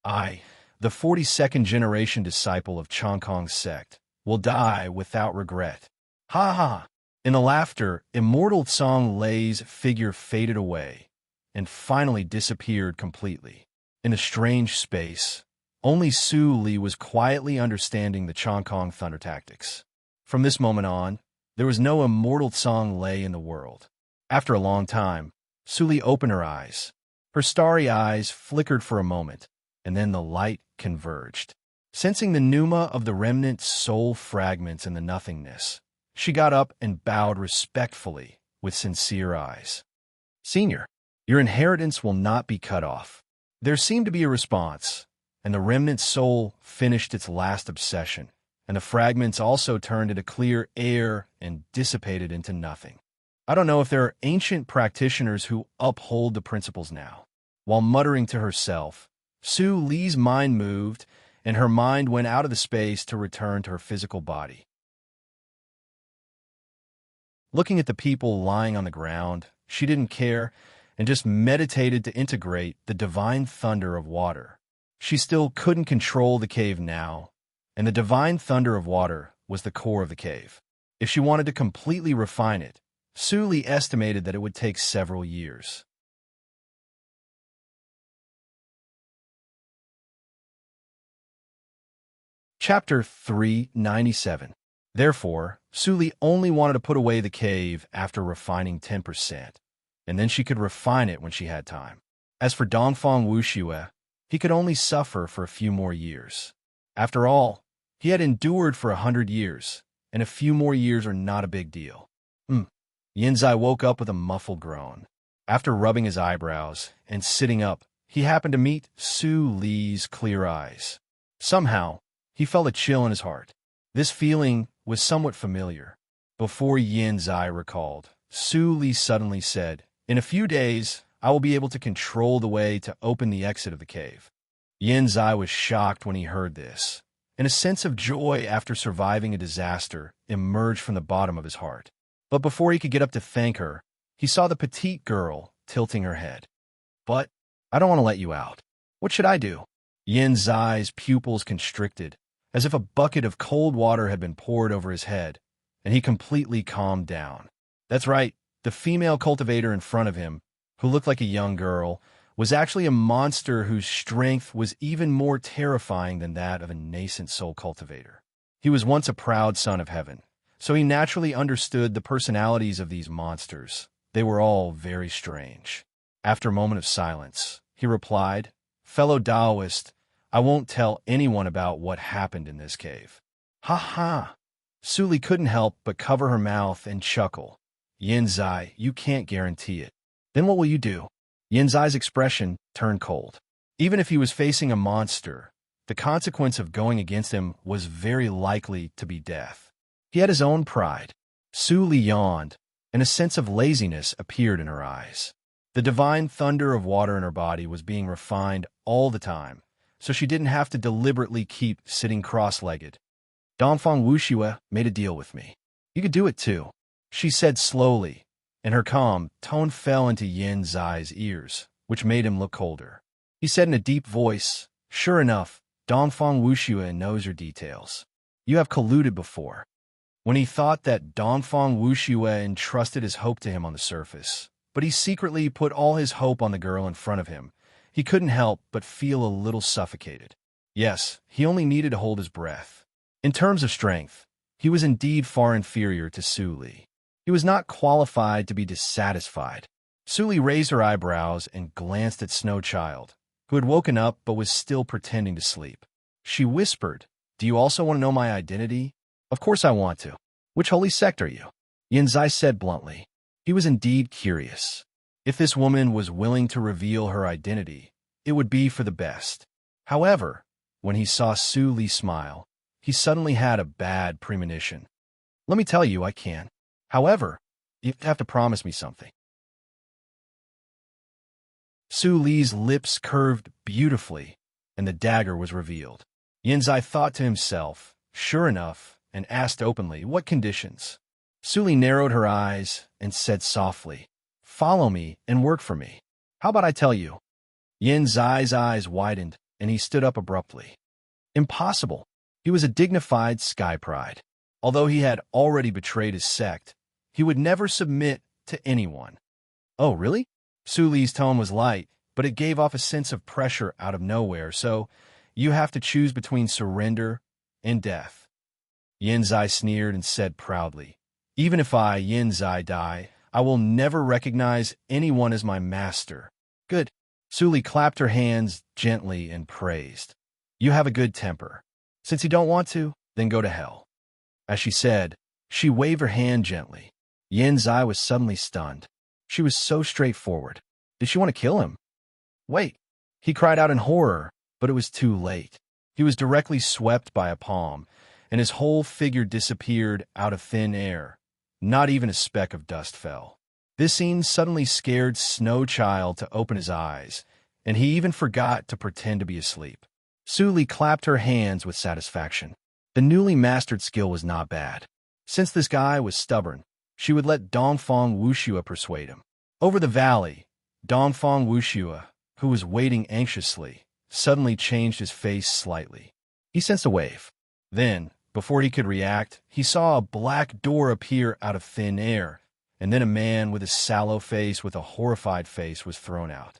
I, the 42nd generation disciple of Chongkong's sect, will die without regret. Ha ha! In the laughter, Immortal Song Lei's figure faded away and finally disappeared completely. In a strange space, only Su Li was quietly understanding the Chongkong thunder tactics. From this moment on, there was no Immortal Song Lei in the world. After a long time, Su Li opened her eyes. Her starry eyes flickered for a moment, and then the light converged. Sensing the pneuma of the remnant soul fragments in the nothingness, she got up and bowed respectfully with sincere eyes. "Senior, your inheritance will not be cut off." There seemed to be a response, and the remnant soul finished its last obsession, and the fragments also turned into clear air and dissipated into nothing. I don't know if there are ancient practitioners who uphold the principles now. While muttering to herself, Su Li's mind moved, and her mind went out of the space to return to her physical body. Looking at the people lying on the ground, she didn't care, and just meditated to integrate the divine thunder of water. She still couldn't control the cave now, and the divine thunder of water was the core of the cave. If she wanted to completely refine it, Suli estimated that it would take several years. Chapter 397. Therefore, Suli only wanted to put away the cave after refining 10%, and then she could refine it when she had time. As for Dongfang Wuxue, he could only suffer for a few more years. After all, he had endured for 100 years, and a few more years are not a big deal. Yinzai woke up with a muffled groan. After rubbing his eyebrows and sitting up, he happened to meet Su Li's clear eyes. Somehow, he felt a chill in his heart. This feeling was somewhat familiar. Before Yinzai recalled, Su Li suddenly said, "In a few days, I will be able to control the way to open the exit of the cave." Yinzai was shocked when he heard this, and a sense of joy after surviving a disaster emerged from the bottom of his heart. But before he could get up to thank her, he saw the petite girl tilting her head. "But I don't want to let you out. What should I do?" Yinzai's pupils constricted, as if a bucket of cold water had been poured over his head, and he completely calmed down. That's right, the female cultivator in front of him, who looked like a young girl, was actually a monster whose strength was even more terrifying than that of a nascent soul cultivator. He was once a proud son of heaven, so he naturally understood the personalities of these monsters. They were all very strange. After a moment of silence, he replied, "Fellow Taoist, I won't tell anyone about what happened in this cave." "Ha ha!" Suli couldn't help but cover her mouth and chuckle. "Yinzai, you can't guarantee it. Then what will you do?" Yinzai's expression turned cold. Even if he was facing a monster, the consequence of going against him was very likely to be death. He had his own pride. Suli yawned, and a sense of laziness appeared in her eyes. The divine thunder of water in her body was being refined all the time, so she didn't have to deliberately keep sitting cross-legged. "Dongfang Wuxue made a deal with me. You could do it too," she said slowly, and her calm tone fell into Yinzai's ears, which made him look colder. He said in a deep voice, "Sure enough, Dongfang Wuxue knows your details. You have colluded before." When he thought that Dongfang Wuxue entrusted his hope to him on the surface, but he secretly put all his hope on the girl in front of him, he couldn't help but feel a little suffocated. Yes, he only needed to hold his breath. In terms of strength, he was indeed far inferior to Su Li. He was not qualified to be dissatisfied. Su Li raised her eyebrows and glanced at Snow Child, who had woken up but was still pretending to sleep. She whispered, "Do you also want to know my identity?" "Of course I want to. Which holy sect are you?" Yinzai said bluntly. He was indeed curious. If this woman was willing to reveal her identity, it would be for the best. However, when he saw Su Li smile, he suddenly had a bad premonition. "Let me tell you, I can. However, you have to promise me something." Su Li's lips curved beautifully, and the dagger was revealed. Yinzai thought to himself, "Sure enough," and asked openly, "What conditions?" Su Li narrowed her eyes and said softly, "Follow me and work for me. How about I tell you?" Yinzai's eyes widened, and he stood up abruptly. Impossible. He was a dignified sky pride. Although he had already betrayed his sect, he would never submit to anyone. "Oh, really?" Su Li's tone was light, but it gave off a sense of pressure out of nowhere, "So you have to choose between surrender and death." Yinzai sneered and said proudly, "Even if I, Yinzai, die, I will never recognize anyone as my master." "Good." Su Li clapped her hands gently and praised. "You have a good temper. Since you don't want to, then go to hell." As she said, she waved her hand gently. Yinzai was suddenly stunned. She was so straightforward. Did she want to kill him? "Wait!" He cried out in horror, but it was too late. He was directly swept by a palm, and his whole figure disappeared out of thin air. Not even a speck of dust fell. This scene suddenly scared Snow Child to open his eyes, and he even forgot to pretend to be asleep. Su Li clapped her hands with satisfaction. The newly mastered skill was not bad. Since this guy was stubborn, she would let Dongfang Wuxue persuade him. Over the valley, Dongfang Wuxue, who was waiting anxiously, suddenly changed his face slightly. He sensed a wave. Then, before he could react, he saw a black door appear out of thin air, and then a man with a sallow face with a horrified face was thrown out.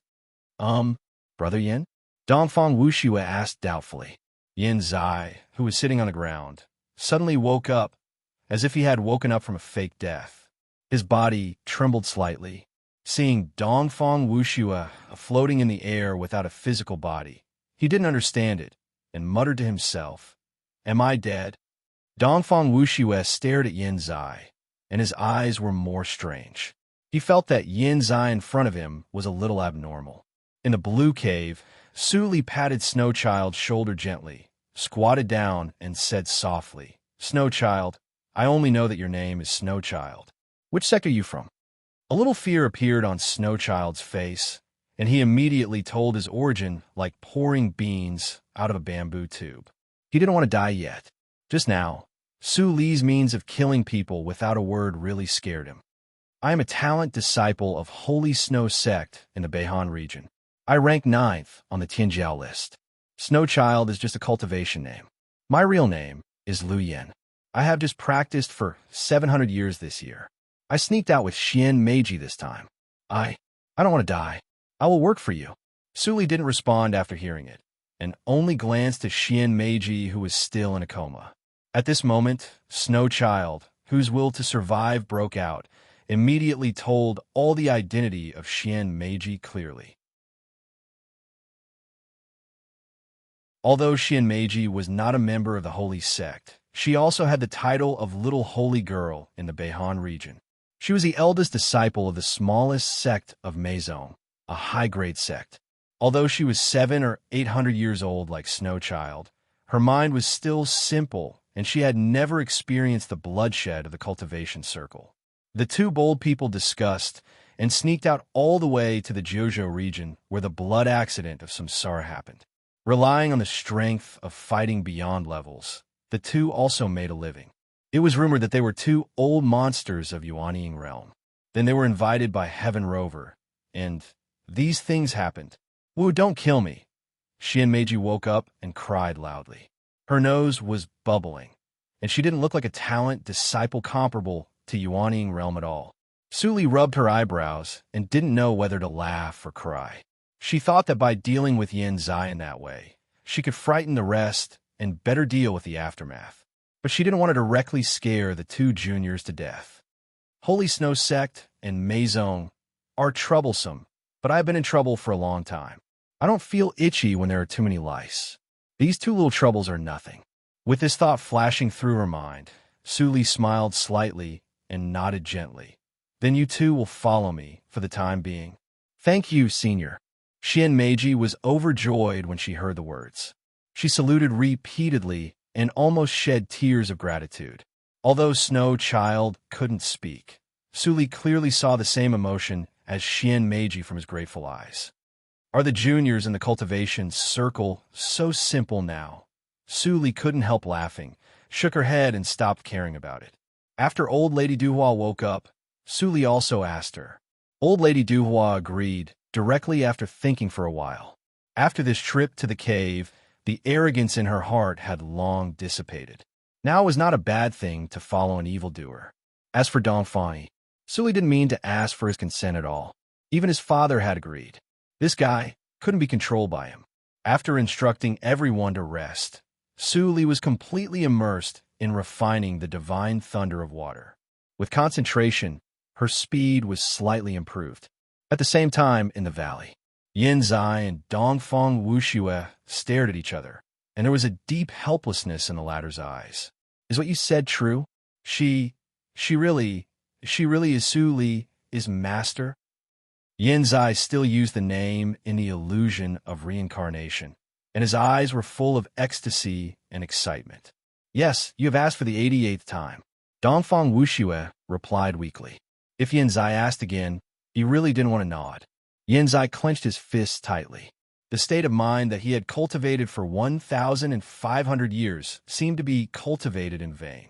Brother Yin? Dongfang Wuxue asked doubtfully. Yin Zai, who was sitting on the ground, suddenly woke up, as if he had woken up from a fake death. His body trembled slightly. Seeing Dongfang Wuxue floating in the air without a physical body, he didn't understand it, and muttered to himself, "Am I dead?" Dongfang Wuxue stared at Yin Zai, and his eyes were more strange. He felt that Yin Zai in front of him was a little abnormal. In the blue cave, Su Li patted Snow Child's shoulder gently, squatted down, and said softly, "Snow Child, I only know that your name is Snow Child. Which sect are you from?" A little fear appeared on Snow Child's face, and he immediately told his origin like pouring beans out of a bamboo tube. He didn't want to die yet. Just now, Su Li's means of killing people without a word really scared him. "I am a talent disciple of Holy Snow Sect in the Beihan region. I rank 9th on the Tianjiao list. Snow Child is just a cultivation name. My real name is Lu Yen. I have just practiced for 700 years this year. I sneaked out with Xian Meiji this time. I don't want to die. I will work for you." Su Li didn't respond after hearing it, and only glanced to Xian Meiji, who was still in a coma. At this moment, Snow Child, whose will to survive broke out, immediately told all the identity of Xian Meiji clearly. Although Xian Meiji was not a member of the Holy Sect, she also had the title of Little Holy Girl in the Beihan region. She was the eldest disciple of the smallest sect of Meizong, a high-grade sect. Although she was 700 or 800 years old like Snow Child, her mind was still simple, and she had never experienced the bloodshed of the cultivation circle. The two bold people discussed and sneaked out all the way to the Jiuzhou region where the blood accident of Samsara happened. Relying on the strength of fighting beyond levels, the two also made a living. It was rumored that they were two old monsters of Yuanying realm. Then they were invited by Heaven Rover, and these things happened. "Wu, don't kill me." Xian Meiji woke up and cried loudly. Her nose was bubbling, and she didn't look like a talent disciple comparable to Yuanying realm at all. Su Li rubbed her eyebrows and didn't know whether to laugh or cry. She thought that by dealing with Yin Zai in that way, she could frighten the rest and better deal with the aftermath. But she didn't want to directly scare the two juniors to death. Holy Snow Sect and Meizong are troublesome, but I've been in trouble for a long time. I don't feel itchy when there are too many lice. These two little troubles are nothing. With this thought flashing through her mind, Su Li smiled slightly and nodded gently. "Then you two will follow me for the time being." "Thank you, Senior." Xian Meiji was overjoyed when she heard the words. She saluted repeatedly and almost shed tears of gratitude. Although Snow Child couldn't speak, Su Li clearly saw the same emotion as Xian Meiji from his grateful eyes. Are the juniors in the cultivation circle so simple now? Su Li couldn't help laughing, shook her head, and stopped caring about it. After Old Lady Duhua woke up, Su Li also asked her. Old Lady Duhua agreed, directly after thinking for a while. After this trip to the cave, the arrogance in her heart had long dissipated. Now it was not a bad thing to follow an evildoer. As for Dongfang, Su Li didn't mean to ask for his consent at all. Even his father had agreed. This guy couldn't be controlled by him. After instructing everyone to rest, Su Li was completely immersed in refining the divine thunder of water. With concentration, her speed was slightly improved. At the same time, in the valley, Yin Zai and Dongfang Wuxue stared at each other, and there was a deep helplessness in the latter's eyes. Is what you said true? She really is Su Li, is master? Yin Zai still used the name in the illusion of reincarnation, and his eyes were full of ecstasy and excitement. Yes, you have asked for the 88th time. Dongfang Wuxue replied weakly. If Yin Zai asked again, he really didn't want to nod. Yin Zai clenched his fists tightly. The state of mind that he had cultivated for 1,500 years seemed to be cultivated in vain.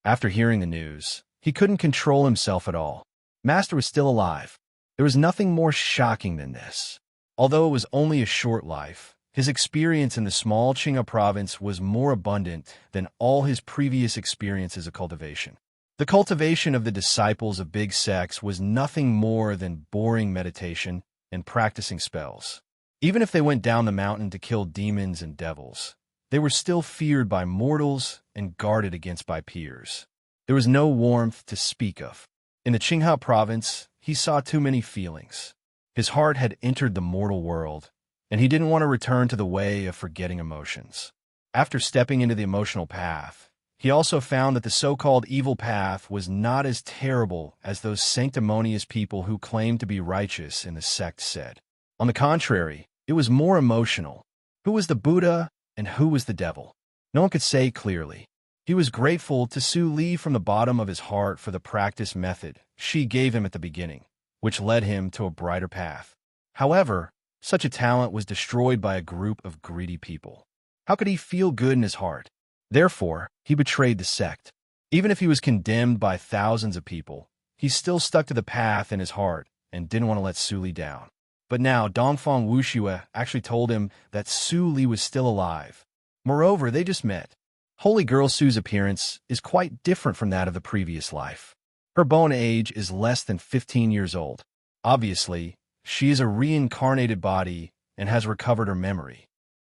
After hearing the news, he couldn't control himself at all. Master was still alive. There was nothing more shocking than this. Although it was only a short life, his experience in the small Qinghai province was more abundant than all his previous experiences of cultivation. The cultivation of the disciples of big sects was nothing more than boring meditation and practicing spells. Even if they went down the mountain to kill demons and devils, they were still feared by mortals and guarded against by peers. There was no warmth to speak of. In the Qinghai province, he saw too many feelings. His heart had entered the mortal world, and he didn't want to return to the way of forgetting emotions. After stepping into the emotional path, he also found that the so-called evil path was not as terrible as those sanctimonious people who claimed to be righteous in the sect said. On the contrary, it was more emotional. Who was the Buddha and who was the devil? No one could say clearly. He was grateful to Su Li from the bottom of his heart for the practice method she gave him at the beginning, which led him to a brighter path. However, such a talent was destroyed by a group of greedy people. How could he feel good in his heart? Therefore, he betrayed the sect. Even if he was condemned by thousands of people, he still stuck to the path in his heart and didn't want to let Su Li down. But now Dongfang Wuxue actually told him that Su Li was still alive. Moreover, they just met. Holy Girl Su's appearance is quite different from that of the previous life. Her bone age is less than 15 years old. Obviously, she is a reincarnated body and has recovered her memory.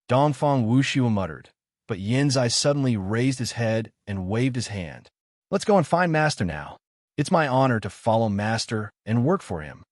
Dongfang Wuxue muttered, but Yanzai suddenly raised his head and waved his hand. Let's go and find Master now. It's my honor to follow Master and work for him.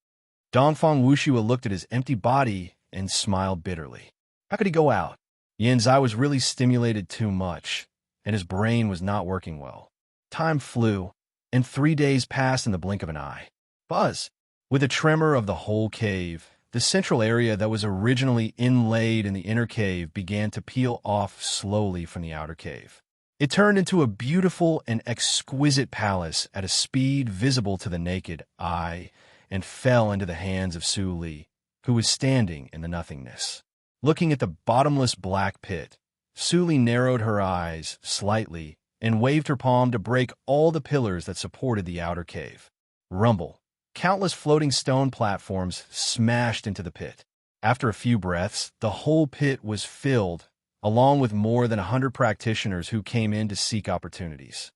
Dongfang Wuxue looked at his empty body and smiled bitterly. How could he go out? Yanzai was really stimulated too much, and his brain was not working well. Time flew, and 3 days passed in the blink of an eye. Buzz! With a tremor of the whole cave, the central area that was originally inlaid in the inner cave began to peel off slowly from the outer cave. It turned into a beautiful and exquisite palace at a speed visible to the naked eye and fell into the hands of Su Li, who was standing in the nothingness. Looking at the bottomless black pit, Su Li narrowed her eyes slightly and waved her palm to break all the pillars that supported the outer cave. Rumble. Countless floating stone platforms smashed into the pit. After a few breaths, the whole pit was filled, along with more than 100 practitioners who came in to seek opportunities.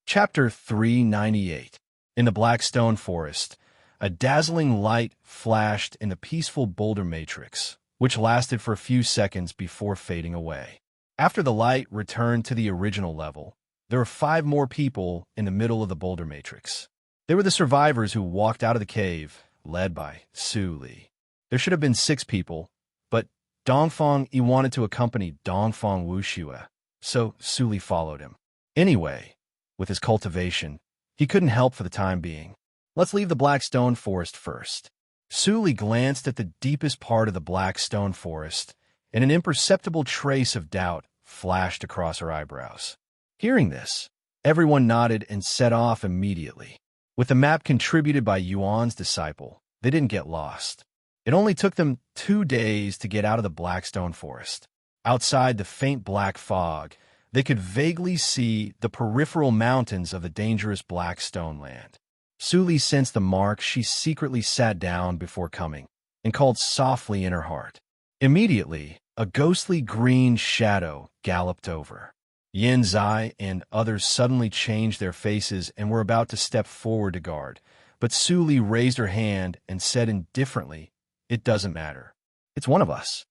Chapter 398. In the Black Stone Forest, a dazzling light flashed in the peaceful boulder matrix, which lasted for a few seconds before fading away. After the light returned to the original level, there were 5 more people in the middle of the boulder matrix. They were the survivors who walked out of the cave, led by Su Li. There should have been 6 people, but Dongfang Yi wanted to accompany Dongfang Wuxue, so Su Li followed him. Anyway, with his cultivation, he couldn't help for the time being. Let's leave the Black Stone Forest first. Su Li glanced at the deepest part of the Black Stone Forest, and an imperceptible trace of doubt flashed across her eyebrows. Hearing this, everyone nodded and set off immediately. With the map contributed by Yuan's disciple, they didn't get lost. It only took them 2 days to get out of the Blackstone Forest. Outside the faint black fog, they could vaguely see the peripheral mountains of the dangerous Blackstone land. Su Li sensed the mark. She secretly sat down before coming and called softly in her heart. Immediately, a ghostly green shadow galloped over. Yanzai and others suddenly changed their faces and were about to step forward to guard, but Su Li raised her hand and said indifferently, "It doesn't matter. It's one of us."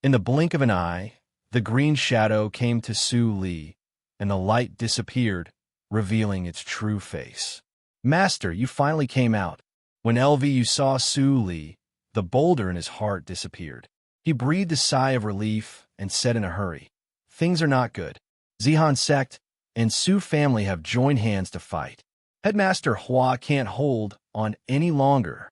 In the blink of an eye, the green shadow came to Su Li, and the light disappeared, revealing its true face. "Master, you finally came out." When LVU saw Su Li, the boulder in his heart disappeared. He breathed a sigh of relief and said in a hurry, "Things are not good. Zihan sect and Su family have joined hands to fight. Headmaster Hua can't hold on any longer."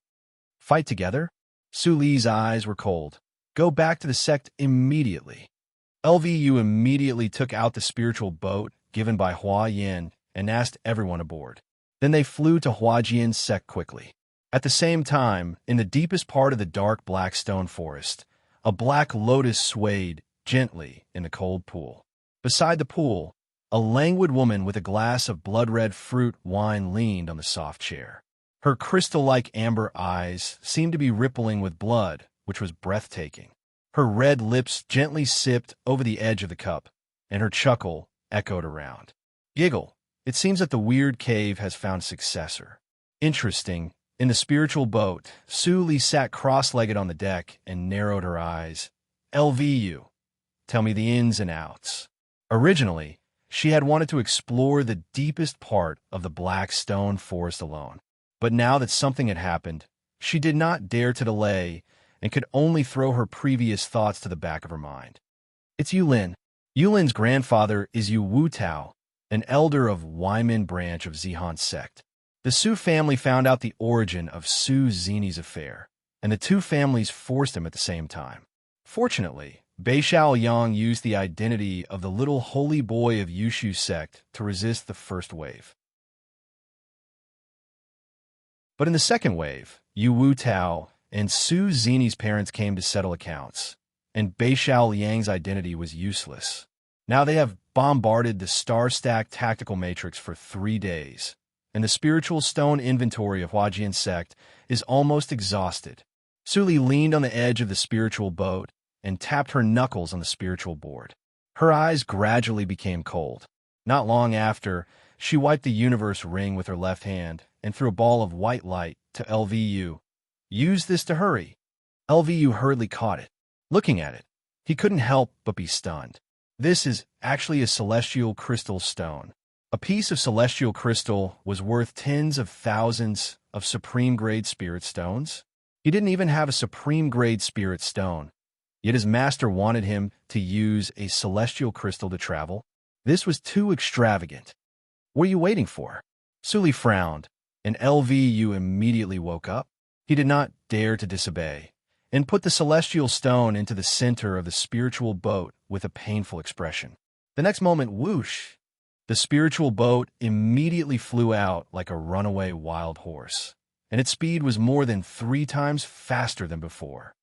"Fight together?" Su Li's eyes were cold. "Go back to the sect immediately." LVU immediately took out the spiritual boat given by Hua Yin and asked everyone aboard. Then they flew to Hua Jian's sect quickly. At the same time, in the deepest part of the dark black stone forest, a black lotus swayed gently in the cold pool. Beside the pool, a languid woman with a glass of blood-red fruit wine leaned on the soft chair. Her crystal-like amber eyes seemed to be rippling with blood, which was breathtaking. Her red lips gently sipped over the edge of the cup, and her chuckle echoed around. Giggle. It seems that the weird cave has found a successor. Interesting. In the spiritual boat, Su Li sat cross-legged on the deck and narrowed her eyes. LVU. Tell me the ins and outs. Originally, she had wanted to explore the deepest part of the Black Stone Forest alone. But now that something had happened, she did not dare to delay and could only throw her previous thoughts to the back of her mind. It's Yulin. Yulin's grandfather is Yu Wu Tao, an elder of Wyman branch of Zihan's sect. The Su family found out the origin of Su Zini's affair, and the two families forced him at the same time. Fortunately, Beishao Yang used the identity of the little holy boy of Yushu's sect to resist the first wave. But in the second wave, Yu Wu Tao and Su Zini's parents came to settle accounts, and Beishao Liang's identity was useless. Now they have bombarded the star-stacked tactical matrix for 3 days, and the spiritual stone inventory of Huajian's sect is almost exhausted. Su Li leaned on the edge of the spiritual boat and tapped her knuckles on the spiritual board. Her eyes gradually became cold. Not long after, she wiped the universe ring with her left hand and threw a ball of white light to LVU. Use this to hurry. LVU hurriedly caught it. Looking at it, he couldn't help but be stunned. This is actually a celestial crystal stone. A piece of celestial crystal was worth tens of thousands of supreme-grade spirit stones. He didn't even have a supreme-grade spirit stone, yet his master wanted him to use a celestial crystal to travel. This was too extravagant. What are you waiting for? Su Li frowned, and LVU immediately woke up. He did not dare to disobey, and put the celestial stone into the center of the spiritual boat with a painful expression. The next moment, whoosh! The spiritual boat immediately flew out like a runaway wild horse, and its speed was more than 3 times faster than before.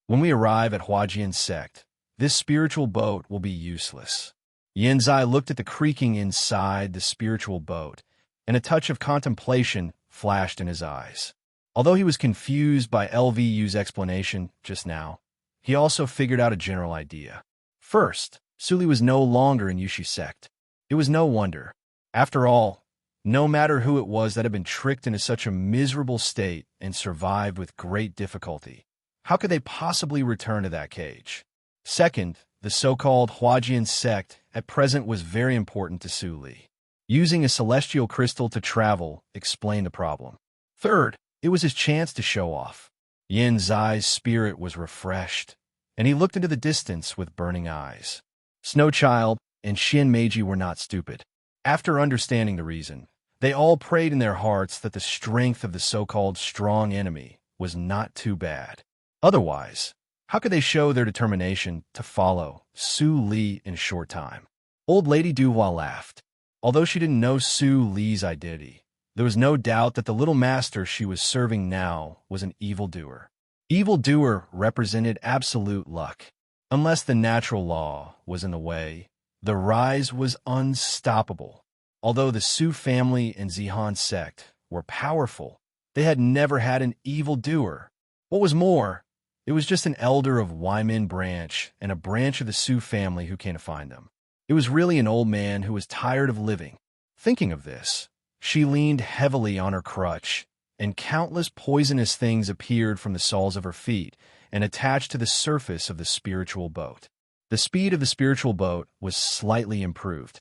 When we arrive at Huajian's sect, this spiritual boat will be useless. Yanzai looked at the creaking inside the spiritual boat, and a touch of contemplation flashed in his eyes. Although he was confused by LVU's explanation just now, he also figured out a general idea. First, Su Li was no longer in Yushu's sect. It was no wonder. After all, no matter who it was that had been tricked into such a miserable state and survived with great difficulty, how could they possibly return to that cage? Second, the so-called Huajian sect at present was very important to Su Li. Using a celestial crystal to travel explained the problem. Third, it was his chance to show off. Yin Zai's spirit was refreshed, and he looked into the distance with burning eyes. Snowchild and Shin Meiji were not stupid. After understanding the reason, they all prayed in their hearts that the strength of the so-called strong enemy was not too bad. Otherwise, how could they show their determination to follow Su Li in a short time? Old Lady Duhua laughed. Although she didn't know Su Li's identity, there was no doubt that the little master she was serving now was an evildoer. Evildoer represented absolute luck. Unless the natural law was in the way, the rise was unstoppable. Although the Su family and Zihan sect were powerful, they had never had an evildoer. What was more, it was just an elder of Wyman branch and a branch of the Su family who came to find them. It was really an old man who was tired of living. Thinking of this, she leaned heavily on her crutch, and countless poisonous things appeared from the soles of her feet and attached to the surface of the spiritual boat. The speed of the spiritual boat was slightly improved.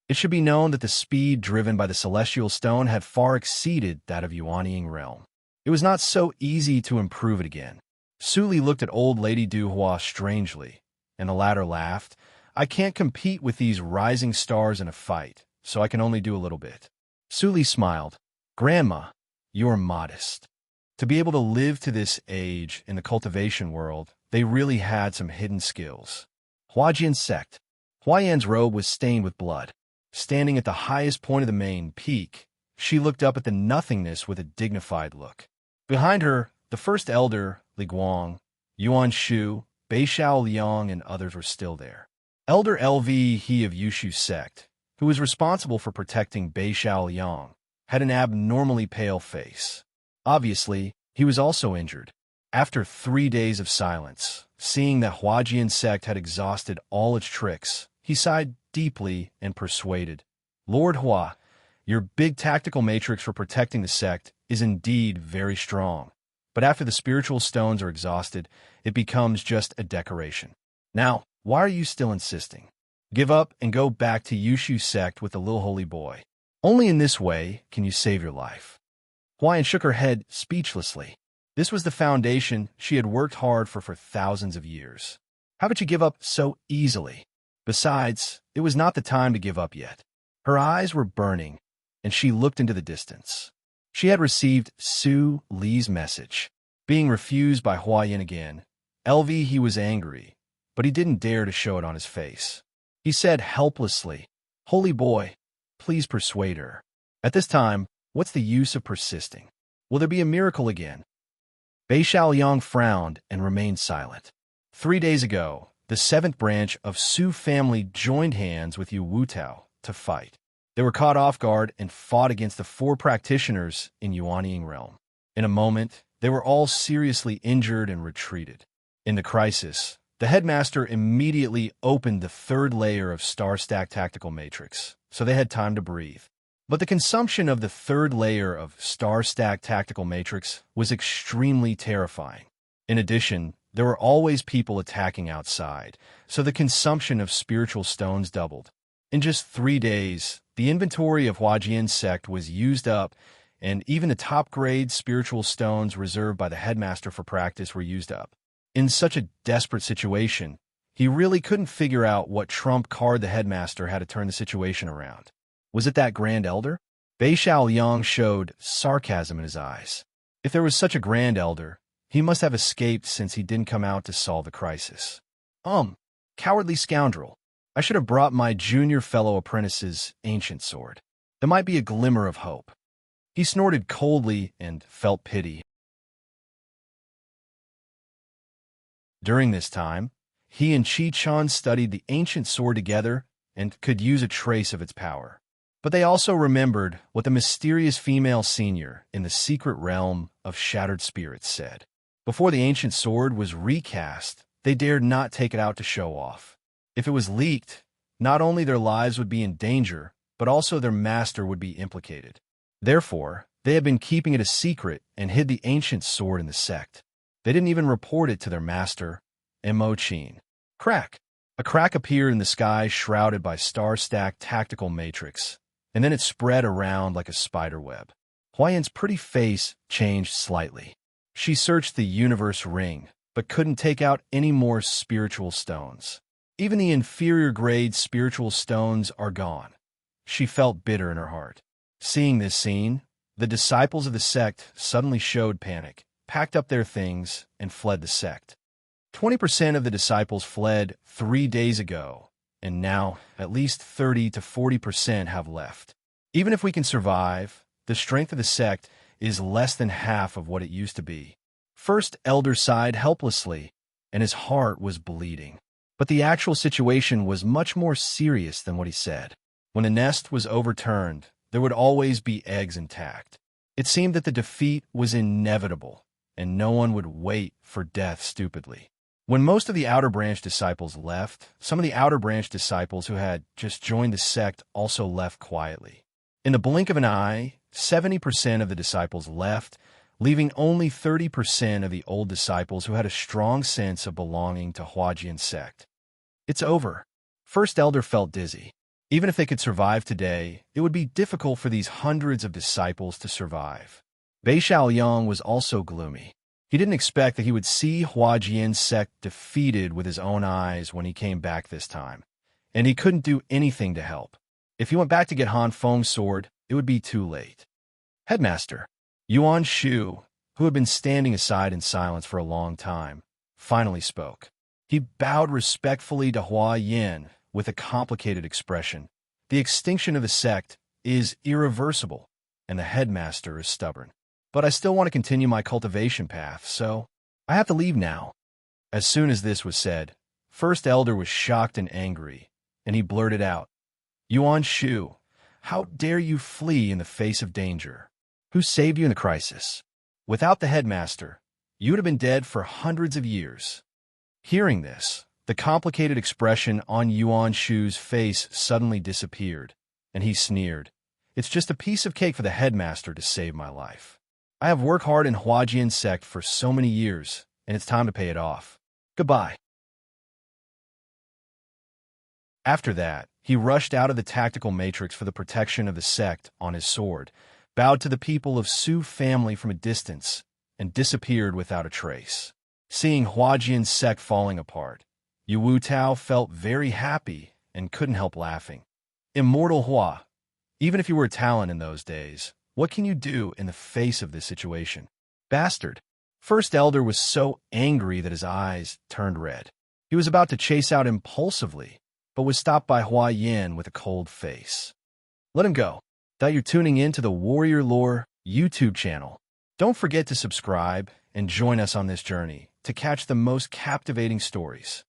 It should be known that the speed driven by the celestial stone had far exceeded that of Yuanying realm. It was not so easy to improve it again. Su Li looked at old Lady Duhua strangely, and the latter laughed. I can't compete with these rising stars in a fight, so I can only do a little bit. Su Li smiled. Grandma, you're modest. To be able to live to this age in the cultivation world, they really had some hidden skills. Huajian sect. Huayan's robe was stained with blood. Standing at the highest point of the main peak, she looked up at the nothingness with a dignified look. Behind her, the first elder, Li Guang, Yuan Shu, Bei Shao Liang and others were still there. Elder LV He of Yushu's sect, who was responsible for protecting Bei Shao Liang, had an abnormally pale face. Obviously, he was also injured. After 3 days of silence, seeing that Huajian's sect had exhausted all its tricks, he sighed deeply and persuaded, "Lord Hua, your big tactical matrix for protecting the sect is indeed very strong. But after the spiritual stones are exhausted, it becomes just a decoration. Now, why are you still insisting? Give up and go back to Yushu's sect with the little holy boy. Only in this way can you save your life." Huayan shook her head speechlessly. This was the foundation she had worked hard for thousands of years. How could she give up so easily? Besides, it was not the time to give up yet. Her eyes were burning, and she looked into the distance. She had received Su Li's message. Being refused by Huayan again, LV he was angry, but he didn't dare to show it on his face. He said helplessly, "Holy boy, please persuade her. At this time, what's the use of persisting? Will there be a miracle again?" Bei Shaoliang frowned and remained silent. 3 days ago, the 7th branch of Su family joined hands with Yu Wutao to fight. They were caught off guard and fought against the 4 practitioners in Yuanying realm. In a moment, they were all seriously injured and retreated. In the crisis, the headmaster immediately opened the 3rd layer of Star Stack Tactical Matrix, so they had time to breathe. But the consumption of the 3rd layer of Star Stack Tactical Matrix was extremely terrifying. In addition, there were always people attacking outside, so the consumption of spiritual stones doubled. In just 3 days, the inventory of Huajian's sect was used up, and even the top-grade spiritual stones reserved by the headmaster for practice were used up. In such a desperate situation, he really couldn't figure out what trump card the headmaster had to turn the situation around. Was it that Grand Elder? Bei Shaoliang showed sarcasm in his eyes. If there was such a Grand Elder, he must have escaped since he didn't come out to solve the crisis. Cowardly scoundrel. I should have brought my junior fellow apprentice's ancient sword. There might be a glimmer of hope. He snorted coldly and felt pity. During this time, he and Chi-chan studied the ancient sword together and could use a trace of its power. But they also remembered what the mysterious female senior in the secret realm of shattered spirits said. Before the ancient sword was recast, they dared not take it out to show off. If it was leaked, not only their lives would be in danger, but also their master would be implicated. Therefore, they had been keeping it a secret and hid the ancient sword in the sect. They didn't even report it to their master, Mo Chin. Crack! A crack appeared in the sky shrouded by star-stacked tactical matrix, and then it spread around like a spider web. Huayan's pretty face changed slightly. She searched the universe ring, but couldn't take out any more spiritual stones. Even the inferior-grade spiritual stones are gone. She felt bitter in her heart. Seeing this scene, the disciples of the sect suddenly showed panic, packed up their things, and fled the sect. 20% of the disciples fled 3 days ago, and now at least 30 to 40% have left. Even if we can survive, the strength of the sect is less than half of what it used to be. First Elder sighed helplessly, and his heart was bleeding. But the actual situation was much more serious than what he said. When the nest was overturned, there would always be eggs intact. It seemed that the defeat was inevitable, and no one would wait for death stupidly. When most of the Outer Branch disciples left, some of the Outer Branch disciples who had just joined the sect also left quietly. In the blink of an eye, 70% of the disciples left, leaving only 30% of the old disciples who had a strong sense of belonging to Huajian's sect. It's over. First Elder felt dizzy. Even if they could survive today, it would be difficult for these hundreds of disciples to survive. Bei Shaoliang was also gloomy. He didn't expect that he would see Huajian's sect defeated with his own eyes when he came back this time, and he couldn't do anything to help. If he went back to get Han Feng's sword, it would be too late. Headmaster, Yuan Shu, who had been standing aside in silence for a long time, finally spoke. He bowed respectfully to Huayan with a complicated expression. The extinction of the sect is irreversible, and the headmaster is stubborn. But I still want to continue my cultivation path, so I have to leave now. As soon as this was said, First Elder was shocked and angry, and he blurted out, Yuan Shu, how dare you flee in the face of danger? Who saved you in the crisis? Without the headmaster, you would have been dead for hundreds of years. Hearing this, the complicated expression on Yuan Shu's face suddenly disappeared, and he sneered, It's just a piece of cake for the headmaster to save my life. I have worked hard in Huajian sect for so many years, and it's time to pay it off. Goodbye. After that, he rushed out of the tactical matrix for the protection of the sect on his sword, bowed to the people of Su family from a distance, and disappeared without a trace. Seeing Huajian's sect falling apart, Yu Wu Tao felt very happy and couldn't help laughing. Immortal Hua, even if you were a talent in those days, what can you do in the face of this situation? Bastard. First Elder was so angry that his eyes turned red. He was about to chase out impulsively, but was stopped by Hua Yin with a cold face. Let him go. That you're tuning in to the Warrior Lore YouTube channel. Don't forget to subscribe and join us on this journey to catch the most captivating stories.